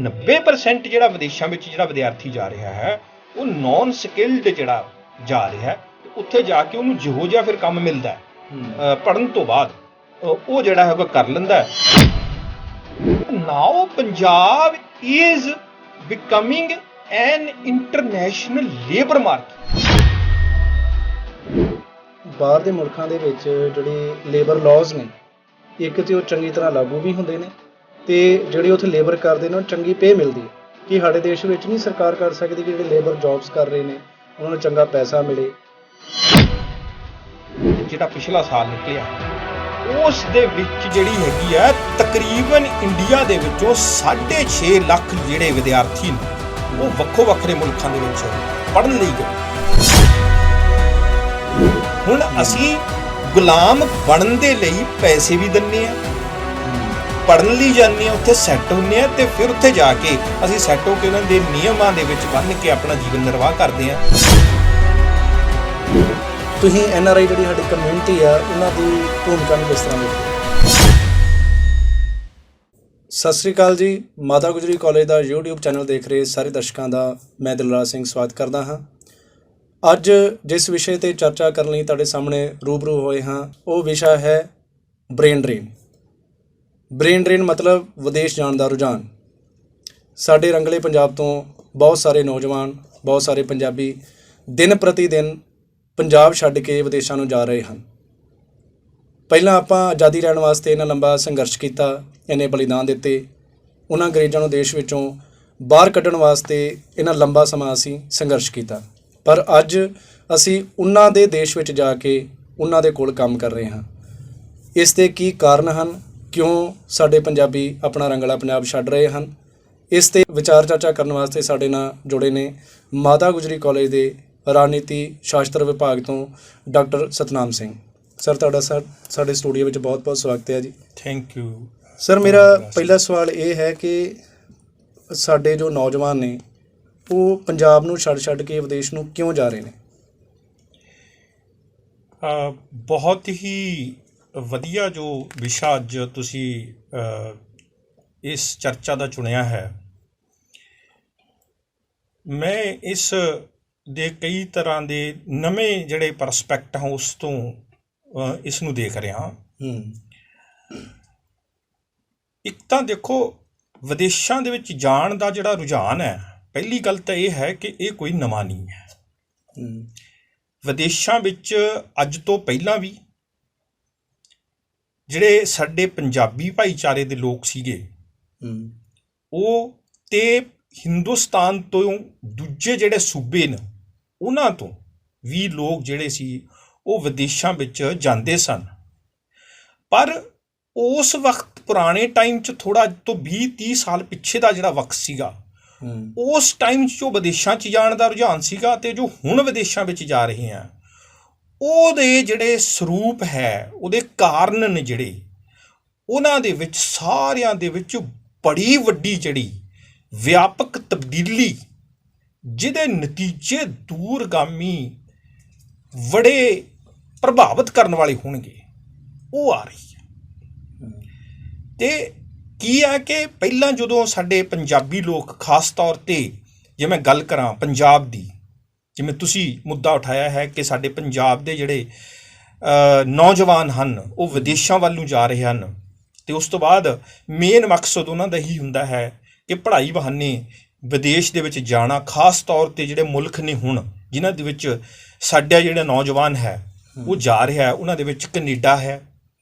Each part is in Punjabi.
90% ਜਿਹੜਾ ਵਿਦੇਸ਼ਾਂ ਵਿੱਚ ਜਿਹੜਾ ਵਿਦਿਆਰਥੀ ਜਾ ਰਿਹਾ ਹੈ ਉਹ ਨੌਨ ਸਕਿਲਡ ਜਿਹੜਾ ਜਾ ਰਿਹਾ ਹੈ, ਉੱਥੇ ਜਾ ਕੇ ਉਹਨੂੰ ਜਿਹੋ ਜਿਹਾ ਫਿਰ ਕੰਮ ਮਿਲਦਾ ਪੜ੍ਹਨ ਤੋਂ ਬਾਅਦ ਉਹ ਜਿਹੜਾ ਹੈਗਾ ਕਰ ਲੈਂਦਾ। Now Punjab is becoming an international labour market. ਬਾਹਰ ਦੇ ਮੁਲਕਾਂ ਦੇ ਵਿੱਚ ਜਿਹੜੇ ਲੇਬਰ ਲਾਜ਼ ਨੇ, ਇੱਕ ਤੇ ਉਹ ਚੰਗੀ ਤਰ੍ਹਾਂ ਲਾਗੂ ਵੀ ਹੁੰਦੇ ਨੇ ਤੇ ਜਿਹੜੇ ਉੱਥੇ ਲੇਬਰ ਕਰਦੇ ਨੇ ਉਹ ਚੰਗੀ ਪੇ ਮਿਲਦੀ ਹੈ। ਕਿ ਸਾਡੇ ਦੇਸ਼ ਵਿੱਚ ਨਹੀਂ ਸਰਕਾਰ ਕਰ ਸਕਦੀ ਕਿ ਜਿਹੜੇ ਲੇਬਰ ਜੌਬਸ ਕਰ ਰਹੇ ਨੇ ਉਹਨਾਂ ਨੂੰ ਚੰਗਾ ਪੈਸਾ ਮਿਲੇ। ਜਿਹੜਾ ਪਿਛਲਾ ਸਾਲ ਨਿਕਲਿਆ ਉਸ ਦੇ ਵਿੱਚ ਜਿਹੜੀ ਹੈਗੀ ਆ ਤਕਰੀਬਨ ਇੰਡੀਆ ਦੇ ਵਿੱਚੋਂ 6.5 ਲੱਖ ਜਿਹੜੇ ਵਿਦਿਆਰਥੀ ਨੇ ਉਹ ਵੱਖੋ ਵੱਖਰੇ ਮੁਲਕਾਂ ਦੇ ਵਿੱਚ ਪੜ੍ਹਨ ਲਈ ਗਏ। ਹੁਣ ਅਸੀਂ ਗੁਲਾਮ ਬਣਨ ਦੇ ਲਈ ਪੈਸੇ ਵੀ ਦਿੰਦੇ ਆ, ਪੜ੍ਹਨ ਲਈ ਜਾਂਦੇ ਆ, ਉੱਥੇ ਸੈੱਟ ਹੁੰਦੇ ਆ ਤੇ ਫਿਰ ਉੱਥੇ ਜਾ ਕੇ ਅਸੀਂ ਸੈੱਟ ਹੋ ਕੇ ਉਹਨਾਂ ਦੇ ਨਿਯਮਾਂ ਦੇ ਵਿੱਚ ਬੰਨ੍ਹ ਕੇ ਆਪਣਾ ਜੀਵਨ ਨਿਰਵਾਹ ਕਰਦੇ ਆ। ਤੁਸੀਂ NRI ਜਿਹੜੀ ਸਾਡੀ ਕਮਿਊਨਿਟੀ ਆ ਉਹਨਾਂ ਦੀ ਭੂਮਿਕਾ ਨੂੰ ਕਿਸ ਤਰ੍ਹਾਂ ਦੇਖਦੇ? ਸਤਿ ਸ਼੍ਰੀ ਅਕਾਲ ਜੀ। ਮਾਤਾ ਗੁਜਰੀ ਕਾਲਜ ਦਾ YouTube ਚੈਨਲ ਦੇਖ ਰਹੇ ਸਾਰੇ ਦਰਸ਼ਕਾਂ ਦਾ ਮੈਂ ਦਿਲਰਾਜ ਸਿੰਘ ਸਵਾਗਤ ਕਰਦਾ ਹਾਂ। ਅੱਜ ਜਿਸ ਵਿਸ਼ੇ 'ਤੇ ਚਰਚਾ ਕਰਨ ਲਈ ਤੁਹਾਡੇ ਸਾਹਮਣੇ ਰੂਬਰੂ ਹੋਏ ਹਾਂ ਉਹ ਵਿਸ਼ਾ ਹੈ ਬ੍ਰੇਨ ਡਰੇਨ। ਬ੍ਰੇਨ ਡਰੇਨ ਮਤਲਬ ਵਿਦੇਸ਼ ਜਾਣ ਦਾ ਰੁਝਾਨ। ਸਾਡੇ ਰੰਗਲੇ ਪੰਜਾਬ ਤੋਂ ਬਹੁਤ ਸਾਰੇ ਨੌਜਵਾਨ, ਬਹੁਤ ਸਾਰੇ ਪੰਜਾਬੀ ਦਿਨ ਪ੍ਰਤੀ ਦਿਨ ਪੰਜਾਬ ਛੱਡ ਕੇ ਵਿਦੇਸ਼ਾਂ ਨੂੰ ਜਾ ਰਹੇ ਹਨ। ਪਹਿਲਾਂ ਆਪਾਂ ਆਜ਼ਾਦੀ ਲੈਣ ਵਾਸਤੇ ਇੰਨਾ ਲੰਬਾ ਸੰਘਰਸ਼ ਕੀਤਾ, ਇੰਨੇ ਬਲੀਦਾਨ ਦਿੱਤੇ, ਉਹਨਾਂ ਅੰਗਰੇਜ਼ਾਂ ਨੂੰ ਦੇਸ਼ ਵਿੱਚੋਂ ਬਾਹਰ ਕੱਢਣ ਵਾਸਤੇ ਇੰਨਾ ਲੰਬਾ ਸਮਾਂ ਅਸੀਂ ਸੰਘਰਸ਼ ਕੀਤਾ। ਪਰ ਅੱਜ ਅਸੀਂ ਉਹਨਾਂ ਦੇ ਦੇਸ਼ ਵਿੱਚ ਜਾ ਕੇ ਉਹਨਾਂ ਦੇ ਕੋਲ ਕੰਮ ਕਰ ਰਹੇ ਹਾਂ। ਇਸ ਦੇ ਕੀ ਕਾਰਨ ਹਨ? ਕਿਉਂ ਸਾਡੇ ਪੰਜਾਬੀ ਆਪਣਾ ਰੰਗਲਾ ਪੰਜਾਬ ਛੱਡ ਰਹੇ ਹਨ? ਇਸ 'ਤੇ ਵਿਚਾਰ ਚਰਚਾ ਕਰਨ ਵਾਸਤੇ ਸਾਡੇ ਨਾਲ ਜੁੜੇ ਨੇ ਮਾਤਾ ਗੁਜਰੀ ਕਾਲਜ ਦੇ ਰਾਜਨੀਤੀ ਸ਼ਾਸਤਰ ਵਿਭਾਗ ਤੋਂ ਡਾਕਟਰ ਸਤਨਾਮ ਸਿੰਘ ਸਰ। ਤੁਹਾਡਾ ਸਾਡੇ ਸਟੂਡੀਓ ਵਿੱਚ ਬਹੁਤ ਬਹੁਤ ਸਵਾਗਤ ਹੈ ਜੀ। Thank you sir. ਮੇਰਾ ਪਹਿਲਾ ਸਵਾਲ ਇਹ ਹੈ ਕਿ ਸਾਡੇ ਜੋ ਨੌਜਵਾਨ ਨੇ ਉਹ ਪੰਜਾਬ ਨੂੰ ਛੱਡ ਕੇ ਵਿਦੇਸ਼ ਨੂੰ ਕਿਉਂ ਜਾ ਰਹੇ ਨੇ? ਬਹੁਤ ਹੀ ਵਧੀਆ ਜੋ ਵਿਸ਼ਾ ਅੱਜ ਤੁਸੀਂ ਇਸ ਚਰਚਾ ਦਾ ਚੁਣਿਆ ਹੈ। ਮੈਂ ਇਸ ਦੇ ਕਈ ਤਰ੍ਹਾਂ ਦੇ ਨਵੇਂ ਜਿਹੜੇ ਪਰਸਪੈਕਟ ਹਨ ਉਸ ਤੋਂ ਇਸ ਨੂੰ ਦੇਖ ਰਿਹਾ ਹਾਂ। ਇੱਕ ਤਾਂ ਦੇਖੋ, ਵਿਦੇਸ਼ਾਂ ਦੇ ਵਿੱਚ ਜਾਣ ਦਾ ਜਿਹੜਾ ਰੁਝਾਨ ਹੈ, ਪਹਿਲੀ ਗੱਲ ਤਾਂ ਇਹ ਹੈ ਕਿ ਇਹ ਕੋਈ ਨਵਾਂ ਨਹੀਂ ਹੈ। ਵਿਦੇਸ਼ਾਂ ਵਿੱਚ ਅੱਜ ਤੋਂ ਪਹਿਲਾਂ ਵੀ ਜਿਹੜੇ ਸਾਡੇ ਪੰਜਾਬੀ ਭਾਈਚਾਰੇ ਦੇ ਲੋਕ ਸੀਗੇ ਉਹ ਤੇ ਹਿੰਦੁਸਤਾਨ ਤੋਂ ਦੂਜੇ ਜਿਹੜੇ ਸੂਬੇ ਨੇ ਉਹਨਾਂ ਤੋਂ ਵੀ ਲੋਕ ਜਿਹੜੇ ਸੀ ਉਹ ਵਿਦੇਸ਼ਾਂ ਵਿੱਚ ਜਾਂਦੇ ਸਨ। ਪਰ ਉਸ ਵਕਤ ਪੁਰਾਣੇ ਟਾਈਮ 'ਚ ਥੋੜ੍ਹਾ ਅੱਜ ਤੋਂ 20-30 ਸਾਲ ਪਿੱਛੇ ਦਾ ਜਿਹੜਾ ਵਕਤ ਸੀਗਾ, ਉਸ ਟਾਈਮ 'ਚ ਜੋ ਵਿਦੇਸ਼ਾਂ 'ਚ ਜਾਣ ਦਾ ਰੁਝਾਨ ਸੀਗਾ ਅਤੇ ਜੋ ਹੁਣ ਵਿਦੇਸ਼ਾਂ ਵਿੱਚ ਜਾ ਰਹੇ ਆ ਉਹਦੇ ਜਿਹੜੇ ਸਰੂਪ ਹੈ, ਉਹਦੇ ਕਾਰਨ ਨੇ ਜਿਹੜੇ, ਉਹਨਾਂ ਦੇ ਵਿੱਚ ਸਾਰਿਆਂ ਦੇ ਵਿੱਚ ਬੜੀ ਵੱਡੀ ਜਿਹੜੀ ਵਿਆਪਕ ਤਬਦੀਲੀ ਜਿਹਦੇ ਨਤੀਜੇ ਦੂਰਗਾਮੀ ਬੜੇ ਪ੍ਰਭਾਵਿਤ ਕਰਨ ਵਾਲੇ ਹੋਣਗੇ ਉਹ ਆ ਰਹੀ ਹੈ। ਅਤੇ ਕੀ ਹੈ ਕਿ ਪਹਿਲਾਂ ਜਦੋਂ ਸਾਡੇ ਪੰਜਾਬੀ ਲੋਕ ਖਾਸ ਤੌਰ 'ਤੇ ਜੇ ਮੈਂ ਗੱਲ ਕਰਾਂ ਪੰਜਾਬ ਦੀ, ਜਿਵੇਂ ਤੁਸੀਂ ਮੁੱਦਾ ਉਠਾਇਆ ਹੈ ਕਿ ਸਾਡੇ ਪੰਜਾਬ ਦੇ ਜਿਹੜੇ ਨੌਜਵਾਨ ਹਨ ਉਹ ਵਿਦੇਸ਼ਾਂ ਵੱਲ ਨੂੰ ਜਾ ਰਹੇ ਹਨ ਅਤੇ ਉਸ ਤੋਂ ਬਾਅਦ ਮੇਨ ਮਕਸਦ ਉਹਨਾਂ ਦਾ ਹੀ ਹੁੰਦਾ ਹੈ ਕਿ ਪੜ੍ਹਾਈ ਬਹਾਨੇ ਵਿਦੇਸ਼ ਦੇ ਵਿੱਚ ਜਾਣਾ। ਖਾਸ ਤੌਰ 'ਤੇ ਜਿਹੜੇ ਮੁਲਕ ਨੇ ਹੁਣ ਜਿਨ੍ਹਾਂ ਦੇ ਵਿੱਚ ਸਾਡਾ ਜਿਹੜਾ ਨੌਜਵਾਨ ਹੈ ਉਹ ਜਾ ਰਿਹਾ ਹੈ, ਉਹਨਾਂ ਦੇ ਵਿੱਚ ਕੈਨੇਡਾ ਹੈ,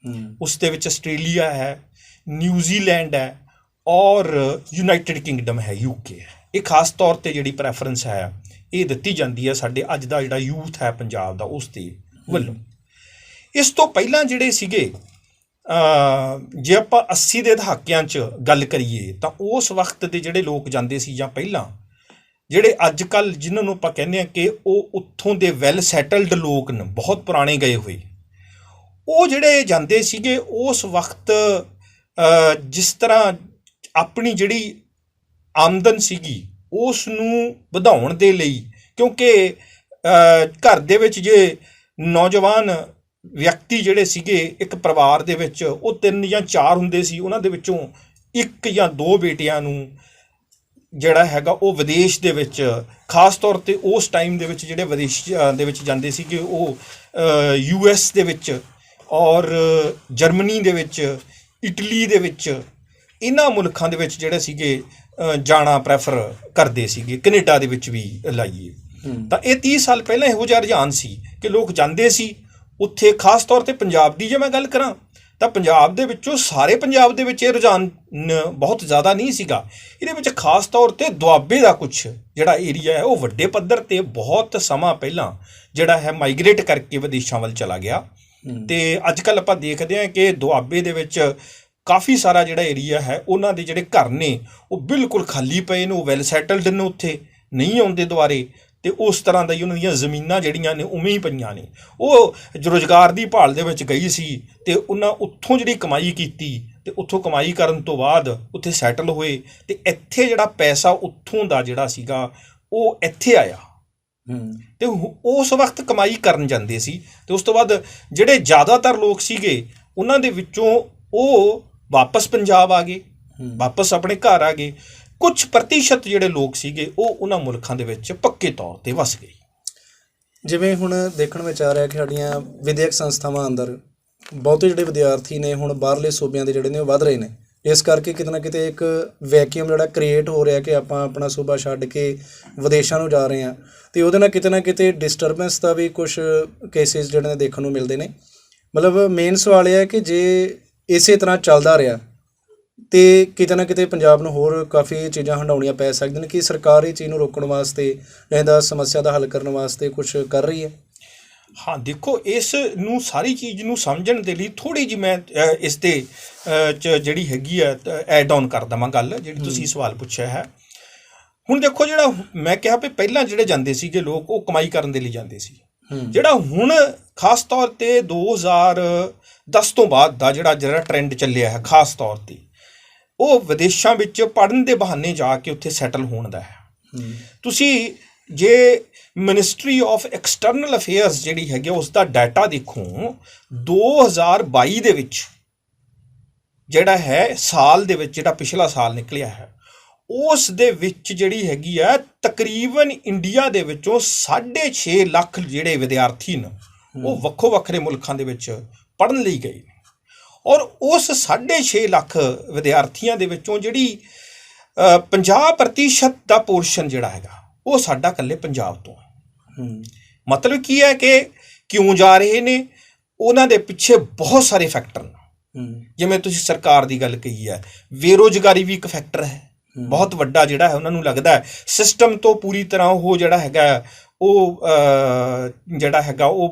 ਉਸ ਦੇ ਵਿੱਚ ਆਸਟ੍ਰੇਲੀਆ ਹੈ, ਨਿਊਜ਼ੀਲੈਂਡ ਹੈ ਔਰ ਯੂਨਾਈਟਿਡ ਕਿੰਗਡਮ ਹੈ, UK ਹੈ। ਇਹ ਖਾਸ ਤੌਰ 'ਤੇ ਜਿਹੜੀ ਪ੍ਰੈਫਰੈਂਸ ਹੈ ਇਹ ਦਿੱਤੀ ਜਾਂਦੀ ਹੈ ਸਾਡੇ ਅੱਜ ਦਾ ਜਿਹੜਾ ਯੂਥ ਹੈ ਪੰਜਾਬ ਦਾ ਉਸ ਦੇ ਵੱਲੋਂ। ਇਸ ਤੋਂ ਪਹਿਲਾਂ ਜਿਹੜੇ ਸੀਗੇ, ਜੇ ਆਪਾਂ 80 ਦੇ ਦਹਾਕਿਆਂ 'ਚ ਗੱਲ ਕਰੀਏ ਤਾਂ ਉਸ ਵਕਤ ਦੇ ਜਿਹੜੇ ਲੋਕ ਜਾਂਦੇ ਸੀ ਜਾਂ ਪਹਿਲਾਂ ਜਿਹੜੇ ਅੱਜ ਕੱਲ੍ਹ ਜਿਹਨਾਂ ਨੂੰ ਆਪਾਂ ਕਹਿੰਦੇ ਹਾਂ ਕਿ ਉਹ ਉੱਥੋਂ ਦੇ ਵੈਲ ਸੈਟਲਡ ਲੋਕ ਨੇ, ਬਹੁਤ ਪੁਰਾਣੇ ਗਏ ਹੋਏ, ਉਹ ਜਿਹੜੇ ਜਾਂਦੇ ਸੀਗੇ ਉਸ ਵਕਤ ਜਿਸ ਤਰ੍ਹਾਂ ਆਪਣੀ ਜਿਹੜੀ ਆਮਦਨ ਸੀਗੀ ਉਸ ਨੂੰ ਵਧਾਉਣ ਦੇ ਲਈ, ਕਿਉਂਕਿ ਘਰ ਦੇ ਵਿੱਚ ਜੇ ਨੌਜਵਾਨ ਵਿਅਕਤੀ ਜਿਹੜੇ ਸੀਗੇ ਇੱਕ ਪਰਿਵਾਰ ਦੇ ਵਿੱਚ ਉਹ 3 ਜਾਂ 4 ਹੁੰਦੇ ਸੀ, ਉਹਨਾਂ ਦੇ ਵਿੱਚੋਂ 1 ਜਾਂ 2 ਬੇਟਿਆਂ ਨੂੰ ਜਿਹੜਾ ਹੈਗਾ ਉਹ ਵਿਦੇਸ਼ ਦੇ ਵਿੱਚ ਖਾਸ ਤੌਰ 'ਤੇ ਉਸ ਟਾਈਮ ਦੇ ਵਿੱਚ ਜਿਹੜੇ ਵਿਦੇਸ਼ ਦੇ ਵਿੱਚ ਜਾਂਦੇ ਸੀਗੇ ਉਹ US ਦੇ ਵਿੱਚ ਔਰ ਜਰਮਨੀ ਦੇ ਵਿੱਚ, ਇਟਲੀ ਦੇ ਵਿੱਚ, ਇਹਨਾਂ ਮੁਲਕਾਂ ਦੇ ਵਿੱਚ ਜਿਹੜੇ ਸੀਗੇ ਜਾਣਾ ਪ੍ਰੈਫਰ ਕਰਦੇ ਸੀਗੇ, ਕੈਨੇਡਾ ਦੇ ਵਿੱਚ ਵੀ ਲਾਈਏ ਤਾਂ ਇਹ 30 ਸਾਲ ਪਹਿਲਾਂ ਇਹੋ ਜਿਹਾ ਰੁਝਾਨ ਸੀ ਕਿ ਲੋਕ ਜਾਂਦੇ ਸੀ ਉੱਥੇ। ਖਾਸ ਤੌਰ 'ਤੇ ਪੰਜਾਬ ਦੀ ਜੇ ਮੈਂ ਗੱਲ ਕਰਾਂ ਤਾਂ ਪੰਜਾਬ ਦੇ ਵਿੱਚੋਂ ਸਾਰੇ ਪੰਜਾਬ ਦੇ ਵਿੱਚ ਇਹ ਰੁਝਾਨ ਬਹੁਤ ਜ਼ਿਆਦਾ ਨਹੀਂ ਸੀਗਾ। ਇਹਦੇ ਵਿੱਚ ਖਾਸ ਤੌਰ 'ਤੇ ਦੁਆਬੇ ਦਾ ਕੁਛ ਜਿਹੜਾ ਏਰੀਆ ਹੈ ਉਹ ਵੱਡੇ ਪੱਧਰ 'ਤੇ ਬਹੁਤ ਸਮਾਂ ਪਹਿਲਾਂ ਜਿਹੜਾ ਹੈ ਮਾਈਗ੍ਰੇਟ ਕਰਕੇ ਵਿਦੇਸ਼ਾਂ ਵੱਲ ਚਲਾ ਗਿਆ। ਅਤੇ ਅੱਜ ਕੱਲ੍ਹ ਆਪਾਂ ਦੇਖਦੇ ਹਾਂ ਕਿ ਦੁਆਬੇ ਦੇ ਵਿੱਚ ਕਾਫੀ ਸਾਰਾ ਜਿਹੜਾ ਏਰੀਆ ਹੈ ਉਹਨਾਂ ਦੇ ਜਿਹੜੇ ਘਰ ਨੇ ਉਹ ਬਿਲਕੁਲ ਖਾਲੀ ਪਏ ਨੇ, ਉਹ ਵੈਲ ਸੈਟਲਡ ਨੇ, ਉੱਥੇ ਨਹੀਂ ਆਉਂਦੇ ਦੁਬਾਰੇ। ਅਤੇ ਉਸ ਤਰ੍ਹਾਂ ਦਾ ਹੀ ਉਹਨਾਂ ਦੀਆਂ ਜ਼ਮੀਨਾਂ ਜਿਹੜੀਆਂ ਨੇ ਉਵੇਂ ਹੀ ਪਈਆਂ ਨੇ। ਉਹ ਰੁਜ਼ਗਾਰ ਦੀ ਭਾਲ ਦੇ ਵਿੱਚ ਗਈ ਸੀ ਅਤੇ ਉਹਨਾਂ ਉੱਥੋਂ ਜਿਹੜੀ ਕਮਾਈ ਕੀਤੀ ਅਤੇ ਉੱਥੋਂ ਕਮਾਈ ਕਰਨ ਤੋਂ ਬਾਅਦ ਉੱਥੇ ਸੈਟਲ ਹੋਏ ਅਤੇ ਇੱਥੇ ਜਿਹੜਾ ਪੈਸਾ ਉੱਥੋਂ ਦਾ ਜਿਹੜਾ ਸੀਗਾ ਉਹ ਇੱਥੇ ਆਇਆ ਅਤੇ ਉਸ ਵਕਤ ਕਮਾਈ ਕਰਨ ਜਾਂਦੇ ਸੀ। ਅਤੇ ਉਸ ਤੋਂ ਬਾਅਦ ਜਿਹੜੇ ਜ਼ਿਆਦਾਤਰ ਲੋਕ ਸੀਗੇ ਉਹਨਾਂ ਦੇ ਵਿੱਚੋਂ ਉਹ ਵਾਪਸ ਪੰਜਾਬ ਆ ਗਏ, ਵਾਪਸ ਆਪਣੇ ਘਰ ਆ ਗਏ। ਕੁਝ ਪ੍ਰਤੀਸ਼ਤ ਜਿਹੜੇ ਲੋਕ ਸੀਗੇ ਉਹ ਉਹਨਾਂ ਮੁਲਕਾਂ ਦੇ ਵਿੱਚ ਪੱਕੇ ਤੌਰ 'ਤੇ ਵਸ ਗਏ। ਜਿਵੇਂ ਹੁਣ ਦੇਖਣ ਵਿੱਚ ਆ ਰਿਹਾ ਕਿ ਸਾਡੀਆਂ ਵਿਦਿਅਕ ਸੰਸਥਾਵਾਂ ਅੰਦਰ ਬਹੁਤੇ ਜਿਹੜੇ ਵਿਦਿਆਰਥੀ ਨੇ ਹੁਣ ਬਾਹਰਲੇ ਸੂਬਿਆਂ ਦੇ ਜਿਹੜੇ ਨੇ ਉਹ ਵੱਧ ਰਹੇ ਨੇ, ਇਸ ਕਰਕੇ ਕਿਤੇ ਨਾ ਕਿਤੇ ਇੱਕ ਵੈਕਿਊਮ ਜਿਹੜਾ ਕ੍ਰੀਏਟ ਹੋ ਰਿਹਾ ਕਿ ਆਪਾਂ ਆਪਣਾ ਸੂਬਾ ਛੱਡ ਕੇ ਵਿਦੇਸ਼ਾਂ ਨੂੰ ਜਾ ਰਹੇ ਹਾਂ ਅਤੇ ਉਹਦੇ ਨਾਲ ਕਿਤੇ ਨਾ ਕਿਤੇ ਡਿਸਟਰਬੈਂਸ ਦਾ ਵੀ ਕੁਛ ਕੇਸਿਸ ਜਿਹੜੇ ਨੇ ਦੇਖਣ ਨੂੰ ਮਿਲਦੇ ਨੇ। ਮਤਲਬ ਮੇਨ ਸਵਾਲ ਇਹ ਹੈ ਕਿ ਜੇ ਇਸੇ ਤਰ੍ਹਾਂ ਚੱਲਦਾ ਰਿਹਾ ਅਤੇ ਕਿਤੇ ਨਾ ਕਿਤੇ ਪੰਜਾਬ ਨੂੰ ਹੋਰ ਕਾਫੀ ਚੀਜ਼ਾਂ ਹੰਢਾਉਣੀਆਂ ਪੈ ਸਕਦੀਆਂ ਨੇ, ਕਿ ਸਰਕਾਰ ਇਹ ਚੀਜ਼ ਨੂੰ ਰੋਕਣ ਵਾਸਤੇ ਇਹਦਾ ਸਮੱਸਿਆ ਦਾ ਹੱਲ ਕਰਨ ਵਾਸਤੇ ਕੁਛ ਕਰ ਰਹੀ ਹੈ? ਹਾਂ ਦੇਖੋ, ਇਸ ਨੂੰ ਸਾਰੀ ਚੀਜ਼ ਨੂੰ ਸਮਝਣ ਦੇ ਲਈ ਥੋੜ੍ਹੀ ਜਿਹੀ ਮੈਂ ਇਸ 'ਤੇ ਜਿਹੜੀ ਹੈਗੀ ਆ ਐਡ ਔਨ ਕਰ ਦੇਵਾਂ ਗੱਲ ਜਿਹੜੀ ਤੁਸੀਂ ਸਵਾਲ ਪੁੱਛਿਆ ਹੈ। ਹੁਣ ਦੇਖੋ, ਜਿਹੜਾ ਮੈਂ ਕਿਹਾ ਵੀ ਪਹਿਲਾਂ ਜਿਹੜੇ ਜਾਂਦੇ ਸੀਗੇ ਲੋਕ ਉਹ ਕਮਾਈ ਕਰਨ ਦੇ ਲਈ ਜਾਂਦੇ ਸੀ। ਜਿਹੜਾ ਹੁਣ ਖਾਸ ਤੌਰ 'ਤੇ 2010 ਤੋਂ ਬਾਅਦ ਦਾ ਜਿਹੜਾ ਟਰੈਂਡ ਚੱਲਿਆ ਹੈ ਖਾਸ ਤੌਰ 'ਤੇ ਉਹ ਵਿਦੇਸ਼ਾਂ ਵਿੱਚ ਪੜ੍ਹਨ ਦੇ ਬਹਾਨੇ ਜਾ ਕੇ ਉੱਥੇ ਸੈਟਲ ਹੋਣ ਦਾ ਹੈ। ਤੁਸੀਂ ਜੇ ਮਿਨਿਸਟਰੀ ਆਫ ਐਕਸਟਰਨਲ ਅਫੇਅਰਸ ਜਿਹੜੀ ਹੈਗੀ ਉਸ ਦਾ ਡਾਟਾ ਦੇਖੋ 2022 ਦੇ ਵਿੱਚ ਜਿਹੜਾ ਹੈ ਸਾਲ ਦੇ ਵਿੱਚ ਜਿਹੜਾ ਪਿਛਲਾ ਸਾਲ ਨਿਕਲਿਆ ਹੈ ਉਸ ਦੇ ਵਿੱਚ ਜਿਹੜੀ ਹੈਗੀ ਆ ਤਕਰੀਬਨ ਇੰਡੀਆ ਦੇ ਵਿੱਚੋਂ 6.5 ਲੱਖ ਜਿਹੜੇ ਵਿਦਿਆਰਥੀ ਨੇ ਉਹ ਵੱਖੋ ਵੱਖਰੇ ਮੁਲਕਾਂ ਦੇ ਵਿੱਚ ਪੜ੍ਹਨ ਲਈ ਗਏ ਔਰ ਉਸ 6.5 ਲੱਖ ਵਿਦਿਆਰਥੀਆਂ ਦੇ ਵਿੱਚੋਂ ਜਿਹੜੀ 50% ਦਾ ਪੋਰਸ਼ਨ ਜਿਹੜਾ ਹੈਗਾ ਉਹ ਸਾਡਾ ਇਕੱਲੇ ਪੰਜਾਬ ਤੋਂ ਹੈ। ਮਤਲਬ ਕੀ ਹੈ ਕਿ ਕਿਉਂ ਜਾ ਰਹੇ ਨੇ, ਉਹਨਾਂ ਦੇ ਪਿੱਛੇ ਬਹੁਤ ਸਾਰੇ ਫੈਕਟਰ ਨੇ। ਜਿਵੇਂ ਤੁਸੀਂ ਸਰਕਾਰ ਦੀ ਗੱਲ ਕਹੀ ਹੈ, ਬੇਰੁਜ਼ਗਾਰੀ ਵੀ ਇੱਕ ਫੈਕਟਰ ਹੈ ਬਹੁਤ ਵੱਡਾ ਜਿਹੜਾ ਹੈ। ਉਹਨਾਂ ਨੂੰ ਲੱਗਦਾ ਹੈ ਸਿਸਟਮ ਤੋਂ ਪੂਰੀ ਤਰ੍ਹਾਂ ਉਹ ਜਿਹੜਾ ਹੈਗਾ ਉਹ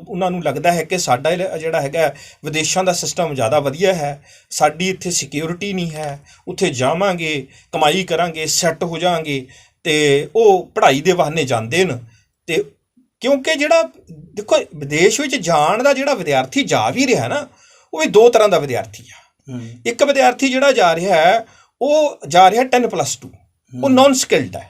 ਉਹਨਾਂ ਨੂੰ ਲੱਗਦਾ ਹੈ ਕਿ ਸਾਡਾ ਜਿਹੜਾ ਹੈਗਾ ਵਿਦੇਸ਼ਾਂ ਦਾ ਸਿਸਟਮ ਜ਼ਿਆਦਾ ਵਧੀਆ ਹੈ, ਸਾਡੀ ਇੱਥੇ ਸਿਕਿਉਰਿਟੀ ਨਹੀਂ ਹੈ, ਉੱਥੇ ਜਾਵਾਂਗੇ ਕਮਾਈ ਕਰਾਂਗੇ ਸੈੱਟ ਹੋ ਜਾਵਾਂਗੇ ਅਤੇ ਉਹ ਪੜ੍ਹਾਈ ਦੇ ਬਹਾਨੇ ਜਾਂਦੇ ਨੇ। ਅਤੇ ਕਿਉਂਕਿ ਜਿਹੜਾ ਦੇਖੋ ਵਿਦੇਸ਼ ਵਿੱਚ ਜਾਣ ਦਾ ਜਿਹੜਾ ਵਿਦਿਆਰਥੀ ਜਾ ਵੀ ਰਿਹਾ ਨਾ ਉਹ ਵੀ ਦੋ ਤਰ੍ਹਾਂ ਦਾ ਵਿਦਿਆਰਥੀ ਆ। ਇੱਕ ਵਿਦਿਆਰਥੀ ਜਿਹੜਾ ਜਾ ਰਿਹਾ ਹੈ ਉਹ ਜਾ ਰਿਹਾ 10+2 ਉਹ ਨੌਨ ਸਕਿਲਡ ਹੈ।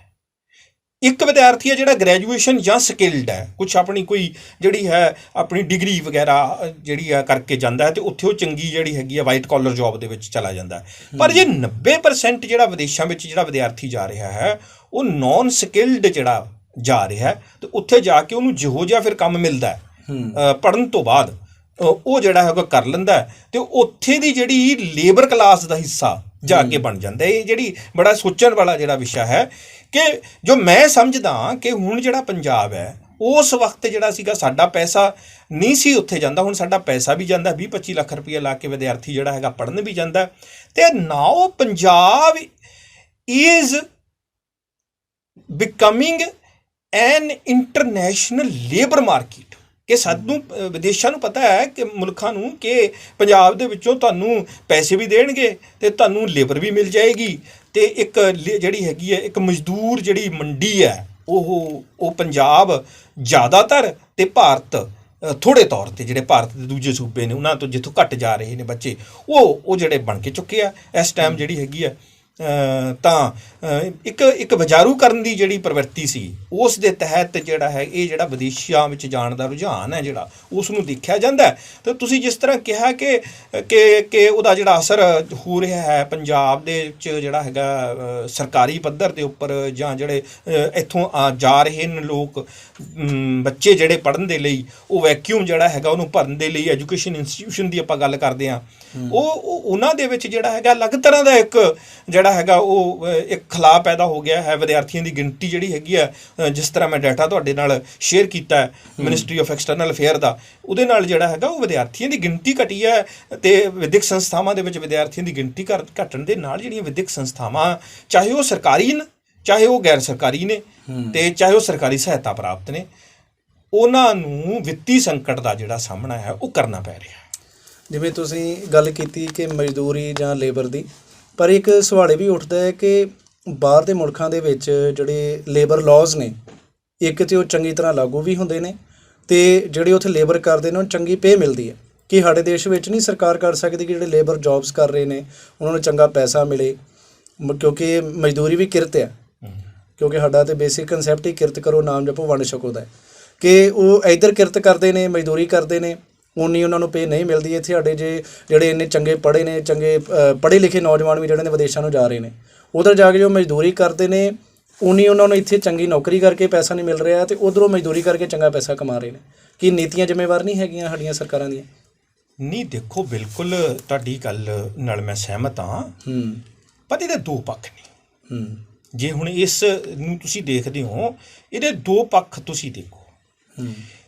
ਇੱਕ ਵਿਦਿਆਰਥੀ ਹੈ ਜਿਹੜਾ ਗ੍ਰੈਜੂਏਸ਼ਨ ਜਾਂ ਸਕਿਲਡ ਹੈ, ਕੁਛ ਆਪਣੀ ਕੋਈ ਜਿਹੜੀ ਹੈ ਆਪਣੀ ਡਿਗਰੀ ਵਗੈਰਾ ਜਿਹੜੀ ਆ ਕਰਕੇ ਜਾਂਦਾ ਹੈ ਅਤੇ ਉੱਥੇ ਉਹ ਚੰਗੀ ਜਿਹੜੀ ਹੈਗੀ ਆ ਵਾਈਟ ਕਾਲਰ ਜੋਬ ਦੇ ਵਿੱਚ ਚਲਾ ਜਾਂਦਾ ਹੈ। ਪਰ ਜੇ 90% ਜਿਹੜਾ ਵਿਦੇਸ਼ਾਂ ਵਿੱਚ ਜਿਹੜਾ ਵਿਦਿਆਰਥੀ ਜਾ ਰਿਹਾ ਹੈ ਉਹ ਨੌਨ ਸਕਿਲਡ ਜਿਹੜਾ ਜਾ ਰਿਹਾ ਹੈ ਅਤੇ ਉੱਥੇ ਜਾ ਕੇ ਉਹਨੂੰ ਜਿਹੋ ਜਿਹਾ ਫਿਰ ਕੰਮ ਮਿਲਦਾ ਹੈ ਪੜ੍ਹਨ ਤੋਂ ਬਾਅਦ ਉਹ ਜਿਹੜਾ ਹੈਗਾ ਕਰ ਲੈਂਦਾ ਅਤੇ ਉੱਥੇ ਦੀ ਜਿਹੜੀ ਲੇਬਰ ਕਲਾਸ ਦਾ ਹਿੱਸਾ ਜਾ ਕੇ ਬਣ ਜਾਂਦਾ। ਇਹ ਜਿਹੜੀ ਬੜਾ ਸੋਚਣ ਵਾਲਾ ਜਿਹੜਾ ਵਿਸ਼ਾ ਹੈ ਕਿ ਜੋ ਮੈਂ ਸਮਝਦਾ ਕਿ ਹੁਣ ਜਿਹੜਾ ਪੰਜਾਬ ਹੈ ਉਸ ਵਕਤ ਜਿਹੜਾ ਸੀਗਾ ਸਾਡਾ ਪੈਸਾ ਨਹੀਂ ਸੀ ਉੱਥੇ ਜਾਂਦਾ, ਹੁਣ ਸਾਡਾ ਪੈਸਾ ਵੀ ਜਾਂਦਾ 20-25 ਲੱਖ ਰੁਪਈਆ ਲਾ ਕੇ ਵਿਦਿਆਰਥੀ ਜਿਹੜਾ ਹੈਗਾ ਪੜ੍ਹਨ ਵੀ ਜਾਂਦਾ। ਅਤੇ now Punjab is becoming an international labour market ਕਿ ਸਾਨੂੰ ਵਿਦੇਸ਼ਾਂ ਨੂੰ ਪਤਾ ਹੈ ਕਿ ਮੁਲਕਾਂ ਨੂੰ ਕਿ ਪੰਜਾਬ ਦੇ ਵਿੱਚੋਂ ਤੁਹਾਨੂੰ ਪੈਸੇ ਵੀ ਦੇਣਗੇ ਅਤੇ ਤੁਹਾਨੂੰ ਲੇਬਰ ਵੀ ਮਿਲ ਜਾਏਗੀ ਅਤੇ ਇੱਕ ਜਿਹੜੀ ਹੈਗੀ ਹੈ ਇੱਕ ਮਜ਼ਦੂਰ ਜਿਹੜੀ ਮੰਡੀ ਹੈ ਉਹ ਪੰਜਾਬ ਜ਼ਿਆਦਾਤਰ ਅਤੇ ਭਾਰਤ ਥੋੜ੍ਹੇ ਤੌਰ 'ਤੇ ਜਿਹੜੇ ਭਾਰਤ ਦੇ ਦੂਜੇ ਸੂਬੇ ਨੇ ਉਹਨਾਂ ਤੋਂ ਜਿੱਥੋਂ ਘੱਟ ਜਾ ਰਹੇ ਨੇ ਬੱਚੇ ਉਹ ਜਿਹੜੇ ਬਣ ਕੇ ਚੁੱਕੇ ਆ ਇਸ ਟਾਈਮ ਜਿਹੜੀ ਹੈਗੀ ਆ। ਤਾਂ ਇੱਕ ਬਜ਼ਾਰੂਕਰਨ ਦੀ ਜਿਹੜੀ ਪ੍ਰਵਿਰਤੀ ਸੀ ਉਸ ਦੇ ਤਹਿਤ ਜਿਹੜਾ ਹੈ ਇਹ ਜਿਹੜਾ ਵਿਦੇਸ਼ਾਂ ਵਿੱਚ ਜਾਣ ਦਾ ਰੁਝਾਨ ਹੈ ਜਿਹੜਾ ਉਸ ਨੂੰ ਦੇਖਿਆ ਜਾਂਦਾ ਹੈ। ਤਾਂ ਤੁਸੀਂ ਜਿਸ ਤਰ੍ਹਾਂ ਕਿਹਾ ਕਿ ਉਹਦਾ ਜਿਹੜਾ ਅਸਰ ਹੋ ਰਿਹਾ ਹੈ ਪੰਜਾਬ ਦੇ ਵਿੱਚ ਜਿਹੜਾ ਹੈਗਾ ਸਰਕਾਰੀ ਪੱਧਰ ਦੇ ਉੱਪਰ ਜਾਂ ਜਿਹੜੇ ਇੱਥੋਂ ਜਾ ਰਹੇ ਨੇ ਲੋਕ ਬੱਚੇ ਜਿਹੜੇ ਪੜ੍ਹਨ ਦੇ ਲਈ ਉਹ ਵੈਕਿਊਮ ਜਿਹੜਾ ਹੈਗਾ ਉਹਨੂੰ ਭਰਨ ਦੇ ਲਈ ਐਜੂਕੇਸ਼ਨ ਇੰਸਟੀਟਿਊਸ਼ਨ ਦੀ ਆਪਾਂ ਗੱਲ ਕਰਦੇ ਹਾਂ ਉਹਨਾਂ ਦੇ ਵਿੱਚ ਜਿਹੜਾ ਹੈਗਾ ਅਲੱਗ ਤਰ੍ਹਾਂ ਦਾ ਇੱਕ ਜਿਹੜਾ ਹੈਗਾ ਉਹ ਇੱਕ ਖਲਾਅ ਪੈਦਾ ਹੋ ਗਿਆ ਹੈ। ਵਿਦਿਆਰਥੀਆਂ ਦੀ ਗਿਣਤੀ ਜਿਹੜੀ ਹੈਗੀ ਆ ਜਿਸ ਤਰ੍ਹਾਂ ਮੈਂ ਡਾਟਾ ਤੁਹਾਡੇ ਨਾਲ ਸ਼ੇਅਰ ਕੀਤਾ ਹੈ ਮਿਨਿਸਟਰੀ ਆਫ ਐਕਸਟਰਨਲ ਅਫੇਅਰ ਦਾ ਉਹਦੇ ਨਾਲ ਜਿਹੜਾ ਹੈਗਾ ਉਹ ਵਿਦਿਆਰਥੀਆਂ ਦੀ ਗਿਣਤੀ ਘਟੀ ਹੈ ਅਤੇ ਵਿਦਿਅਕ ਸੰਸਥਾਵਾਂ ਦੇ ਵਿੱਚ ਵਿਦਿਆਰਥੀਆਂ ਦੀ ਗਿਣਤੀ ਘਟਣ ਦੇ ਨਾਲ ਜਿਹੜੀਆਂ ਵਿਦਿਅਕ ਸੰਸਥਾਵਾਂ ਚਾਹੇ ਉਹ ਸਰਕਾਰੀ ਨੇ ਚਾਹੇ ਉਹ ਗੈਰ ਸਰਕਾਰੀ ਨੇ ਅਤੇ ਚਾਹੇ ਉਹ ਸਰਕਾਰੀ ਸਹਾਇਤਾ ਪ੍ਰਾਪਤ ਨੇ ਉਹਨਾਂ ਨੂੰ ਵਿੱਤੀ ਸੰਕਟ ਦਾ ਜਿਹੜਾ ਸਾਹਮਣਾ ਹੈ ਉਹ ਕਰਨਾ ਪੈ ਰਿਹਾ। ਜਿਵੇਂ ਤੁਸੀਂ ਗੱਲ ਕੀਤੀ ਕਿ ਮਜ਼ਦੂਰੀ ਜਾਂ ਲੇਬਰ ਦੀ, ਪਰ ਇੱਕ ਸਵਾਲ ਇਹ ਵੀ ਉੱਠਦਾ ਹੈ ਕਿ ਬਾਹਰ ਦੇ ਮੁਲਕਾਂ ਦੇ ਵਿੱਚ ਜਿਹੜੇ ਲੇਬਰ ਲਾਜ਼ ਨੇ ਇੱਕ ਤਾਂ ਉਹ ਚੰਗੀ ਤਰ੍ਹਾਂ ਲਾਗੂ ਵੀ ਹੁੰਦੇ ਨੇ ਅਤੇ ਜਿਹੜੇ ਉੱਥੇ ਲੇਬਰ ਕਰਦੇ ਨੇ ਉਹਨੂੰ ਚੰਗੀ ਪੇ ਮਿਲਦੀ ਹੈ। ਕਿ ਸਾਡੇ ਦੇਸ਼ ਵਿੱਚ ਨਹੀਂ ਸਰਕਾਰ ਕਰ ਸਕਦੀ ਕਿ ਜਿਹੜੇ ਲੇਬਰ ਜੋਬਸ ਕਰ ਰਹੇ ਨੇ ਉਹਨਾਂ ਨੂੰ ਚੰਗਾ ਪੈਸਾ ਮਿਲੇ, ਕਿਉਂਕਿ ਮਜ਼ਦੂਰੀ ਵੀ ਕਿਰਤ ਹੈ, ਕਿਉਂਕਿ ਸਾਡਾ ਤਾਂ ਬੇਸਿਕ ਕੰਸੈਪਟ ਹੀ ਕਿਰਤ ਕਰੋ ਨਾਮ ਜਪੋ ਵੰਡ ਛਕੋ ਦਾ ਹੈ ਕਿ ਉਹ ਇੱਧਰ ਕਿਰਤ ਕਰਦੇ ਨੇ ਮਜ਼ਦੂਰੀ ਕਰਦੇ ਨੇ ਉਨੀ ਉਹਨਾਂ ਨੂੰ ਪੇ ਨਹੀਂ ਮਿਲਦੀ। ਇੱਥੇ ਸਾਡੇ ਜਿਹੜੇ ਇੰਨੇ ਚੰਗੇ ਪੜ੍ਹੇ ਨੇ ਚੰਗੇ ਪੜ੍ਹੇ ਲਿਖੇ ਨੌਜਵਾਨ ਵੀ ਜਿਹੜੇ ਨੇ ਵਿਦੇਸ਼ਾਂ ਨੂੰ ਜਾ ਰਹੇ ਨੇ ਉੱਧਰ ਜਾ ਕੇ ਜੋ ਮਜ਼ਦੂਰੀ ਕਰਦੇ ਨੇ ਉਨੀ ਉਹਨਾਂ ਨੂੰ ਇੱਥੇ ਚੰਗੀ ਨੌਕਰੀ ਕਰਕੇ ਪੈਸਾ ਨਹੀਂ ਮਿਲ ਰਿਹਾ ਅਤੇ ਉੱਧਰੋਂ ਮਜ਼ਦੂਰੀ ਕਰਕੇ ਚੰਗਾ ਪੈਸਾ ਕਮਾ ਰਹੇ ਨੇ। ਕੀ ਨੀਤੀਆਂ ਜ਼ਿੰਮੇਵਾਰ ਨਹੀਂ ਹੈਗੀਆਂ ਸਾਡੀਆਂ ਸਰਕਾਰਾਂ ਦੀਆਂ? ਨਹੀਂ ਦੇਖੋ ਬਿਲਕੁਲ ਤੁਹਾਡੀ ਗੱਲ ਨਾਲ ਮੈਂ ਸਹਿਮਤ ਹਾਂ ਪਰ ਇਹਦੇ ਦੋ ਪੱਖ ਨੇ। ਜੇ ਹੁਣ ਇਸ ਨੂੰ ਤੁਸੀਂ ਦੇਖਦੇ ਹੋ ਇਹਦੇ ਦੋ ਪੱਖ ਤੁਸੀਂ ਦੇਖੋ।